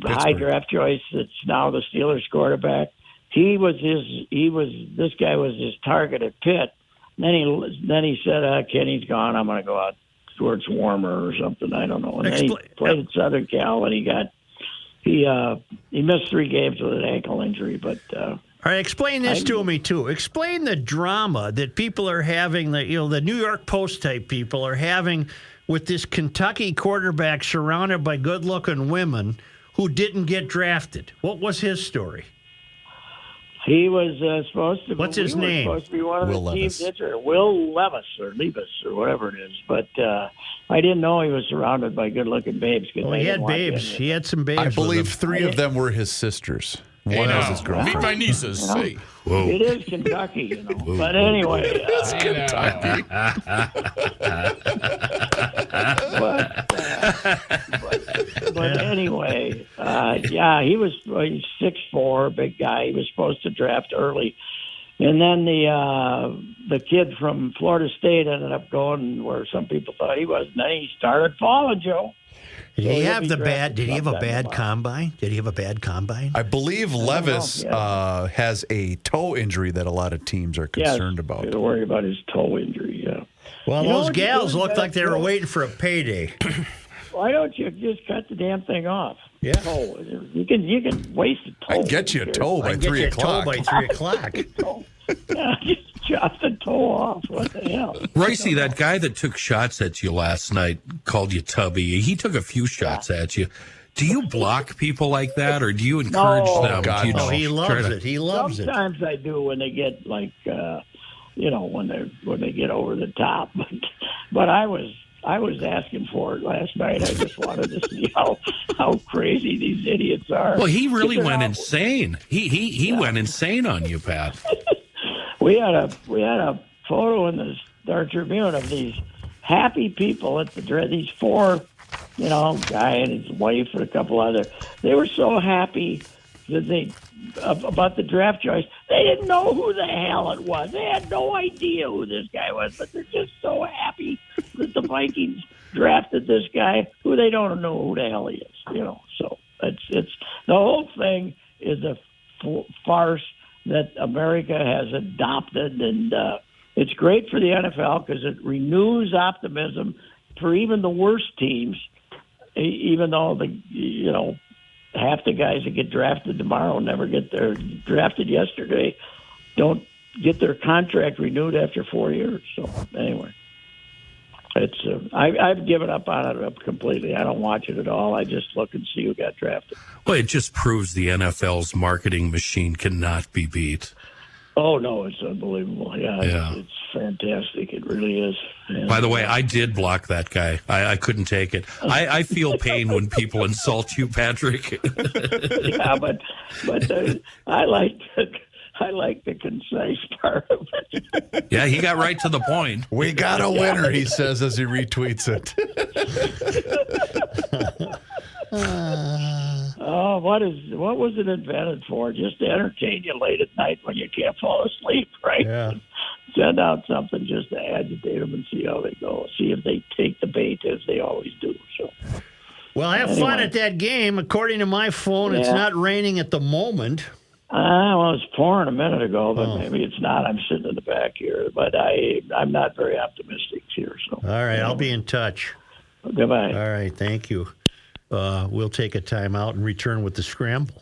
high draft choice. That's now the Steelers quarterback. This guy was his target at Pitt. Then he said, Kenny's gone. I'm going to go out where it's warmer or something. I don't know. And then he played at Southern Cal, and he missed 3 games with an ankle injury. But all right, explain this to me too. Explain the drama that people are having. The New York Post type people are having with this Kentucky quarterback surrounded by good-looking women who didn't get drafted. What was his story? He was supposed to. What's his name? Supposed to be one of Will the Levis. team's Will Levis or whatever it is. But I didn't know he was surrounded by good-looking babes. Well, he had babes. He had some babes. I believe with him. 3 of them were his sisters. One was his girlfriend. Meet my nieces. Hey. Whoa. It is Kentucky, But anyway, It's Kentucky. but anyway, he's 6'4", big guy. He was supposed to draft early, and then the kid from Florida State ended up going where some people thought he was, and then he started falling, Joe. Did he have a bad combine? Did he have a bad combine? I believe Levis has a toe injury that a lot of teams are concerned about. They're worried about his toe injury, yeah. Well, those gals looked like they were waiting for a payday. Why don't you just cut the damn thing off? Yeah. Toe. You can waste a toe. I'd get you a toe by 3 o'clock. Yeah, just chop the toe off. What the hell? Ricey, that guy that took shots at you last night called you tubby. He took a few shots at you. Do you block people like that, or do you encourage them? God, he loves it. He loves it. Sometimes I do when they get when they get over the top. But I was asking for it last night. I just wanted to see how crazy these idiots are. Well, he really went insane. He went insane on you, Pat. We had a photo in the Star Tribune of these happy people at these 4, guy and his wife and a couple other. They were so happy that about the draft choice. They didn't know who the hell it was. They had no idea who this guy was, but they're just so happy that the Vikings drafted this guy who they don't know who the hell he is. So it's the whole thing is a farce that America has adopted, and it's great for the NFL because it renews optimism for even the worst teams, even though half the guys that get drafted tomorrow never get drafted yesterday, don't get their contract renewed after 4 years. So anyway, it's I've given up on it completely. I don't watch it at all. I just look and see who got drafted. Well, it just proves the NFL's marketing machine cannot be beat. Oh, no, it's unbelievable. Yeah. It's fantastic. It really is. Yeah. By the way, I did block that guy. I couldn't take it. I feel pain when people insult you, Patrick. Yeah, but I like the concise part of it. Yeah, he got right to the point. We got a winner, he says as he retweets it. What was it invented for? Just to entertain you late at night when you can't fall asleep, right? Yeah. Send out something just to agitate them and see how they go. See if they take the bait as they always do. So. Well, have fun at that game. According to my phone, it's not raining at the moment. Well, it was pouring a minute ago, but maybe it's not. I'm sitting in the back here, but I'm not very optimistic here. So. All right, I'll be in touch. Goodbye. All right, thank you. We'll take a time out and return with the scramble.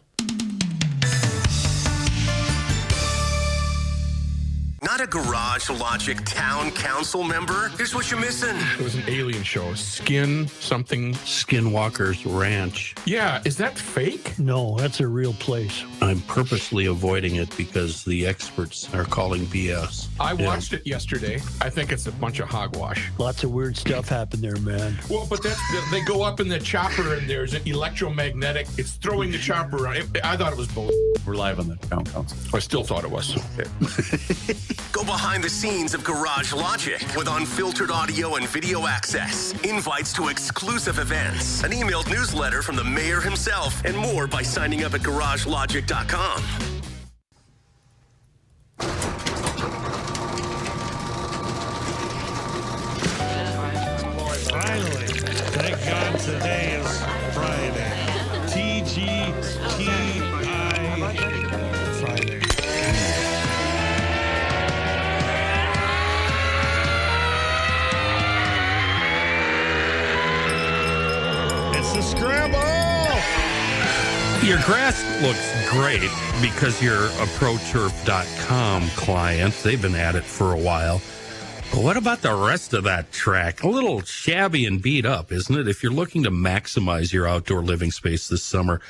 Not a Garage Logic town council member? Here's what you're missing. It was an alien show. Skinwalker's Ranch. Yeah, is that fake? No, that's a real place. I'm purposely avoiding it because the experts are calling BS. I watched it yesterday. I think it's a bunch of hogwash. Lots of weird stuff happened there, man. Well, but they go up in the chopper and there's an electromagnetic. It's throwing the chopper around. I thought it was bull. We're live on the town council. I still thought it was. Okay. Go behind the scenes of Garage Logic with unfiltered audio and video access, invites to exclusive events, an emailed newsletter from the mayor himself, and more by signing up at garagelogic.com. the scramble. Your grass looks great because you're a ProTurf.com client. They've been at it for a while. But what about the rest of that track? A little shabby and beat up, isn't it? If you're looking to maximize your outdoor living space this summer,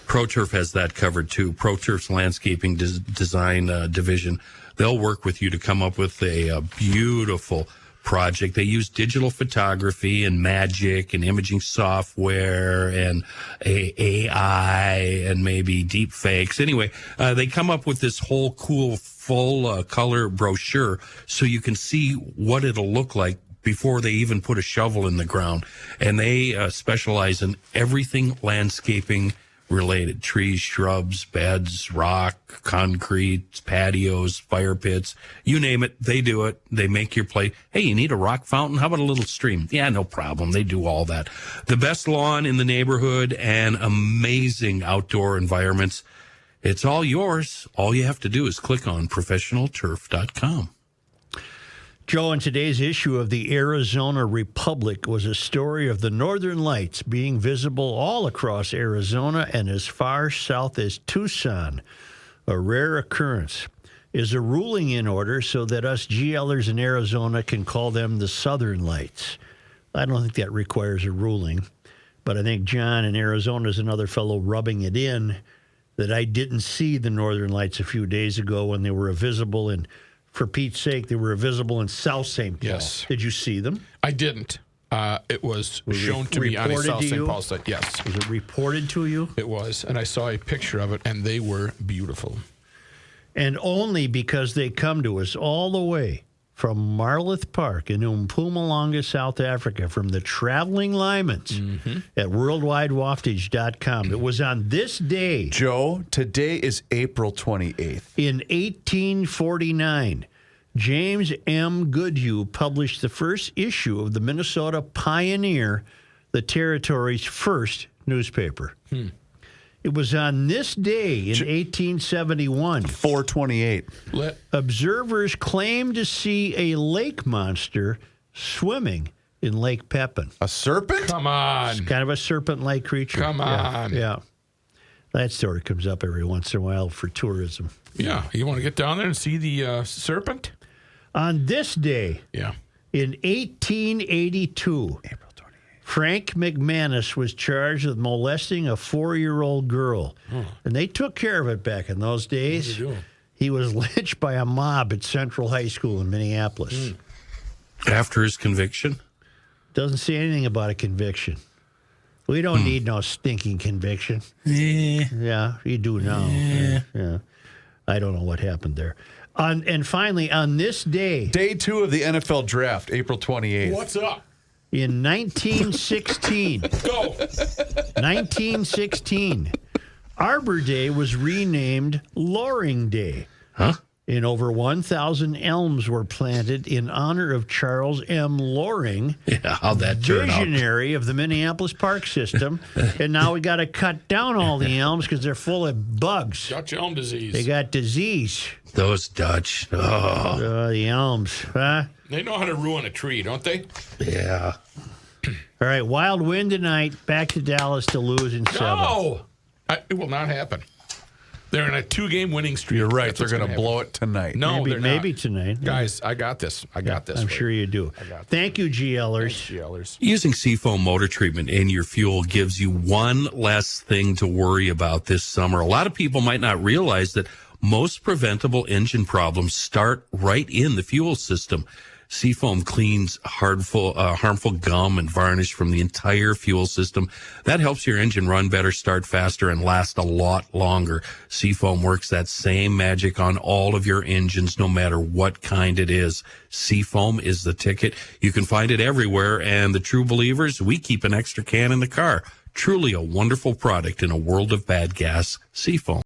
ProTurf has that covered too. ProTurf's landscaping design division, they'll work with you to come up with a beautiful project. They use digital photography and magic and imaging software and AI and maybe deep fakes. Anyway, they come up with this whole cool full color brochure so you can see what it'll look like before they even put a shovel in the ground. And they specialize in everything landscaping related: trees, shrubs, beds, rock, concrete, patios, fire pits, you name it, they do it. They make your play. Hey, you need a rock fountain? How about a little stream? Yeah, no problem. They do all that. The best lawn in the neighborhood and amazing outdoor environments. It's all yours. All you have to do is click on professionalturf.com. Joe, in today's issue of the Arizona Republic was a story of the northern lights being visible all across Arizona and as far south as Tucson. A rare occurrence. Is a ruling in order so that us GLers in Arizona can call them the Southern Lights? I don't think that requires a ruling, but I think John in Arizona is another fellow rubbing it in that I didn't see the northern lights a few days ago when they were visible, and for Pete's sake, they were visible in South St. Paul. Yes. Did you see them? I didn't. It was shown to me on a South St. Paul site. Yes. Was it reported to you? It was, and I saw a picture of it, and they were beautiful. And only because they come to us all the way from Marloth Park in Mpumalanga, South Africa, from the Traveling Lymans at worldwidewaftage.com. It was on this day. Joe, today is April 28th. In 1849, James M. Goodhue published the first issue of the Minnesota Pioneer, the territory's first newspaper. It was on this day in 1871. 428. Observers claimed to see a lake monster swimming in Lake Pepin. A serpent? Come on. It's kind of a serpent-like creature. Come on. Yeah. That story comes up every once in a while for tourism. Yeah. You want to get down there and see the serpent? On this day, yeah, in 1882, Frank McManus was charged with molesting a 4-year-old girl. And they took care of it back in those days. He was lynched by a mob at Central High School in Minneapolis. After his conviction? Doesn't say anything about a conviction. We don't need no stinking conviction. Yeah, you do now. Yeah. I don't know what happened there. And finally, on this day... Day 2 of the NFL Draft, April 28th. What's up? In 1916, 1916, Arbor Day was renamed Loring Day. Huh? And over 1,000 elms were planted in honor of Charles M. Loring, how'd that turn out? Visionary of the Minneapolis Park System. And now we got to cut down all the elms because they're full of bugs. Dutch elm disease. They got disease. Those Dutch. Oh. The elms. Huh? They know how to ruin a tree, don't they? Yeah. All right, Wild Wind tonight. Back to Dallas to lose in 7. No! It will not happen. They're in a 2-game winning streak. You're right. They're going to blow it tonight. No, maybe tonight. Guys, I got this. I got this. I'm sure you do. Thank you, GLers. Thanks, GLers. Using Seafoam motor treatment in your fuel gives you one less thing to worry about this summer. A lot of people might not realize that most preventable engine problems start right in the fuel system. Seafoam cleans harmful gum and varnish from the entire fuel system. That helps your engine run better, start faster, and last a lot longer. Seafoam works that same magic on all of your engines, no matter what kind it is. Seafoam is the ticket. You can find it everywhere, and the true believers, we keep an extra can in the car. Truly a wonderful product in a world of bad gas. Seafoam.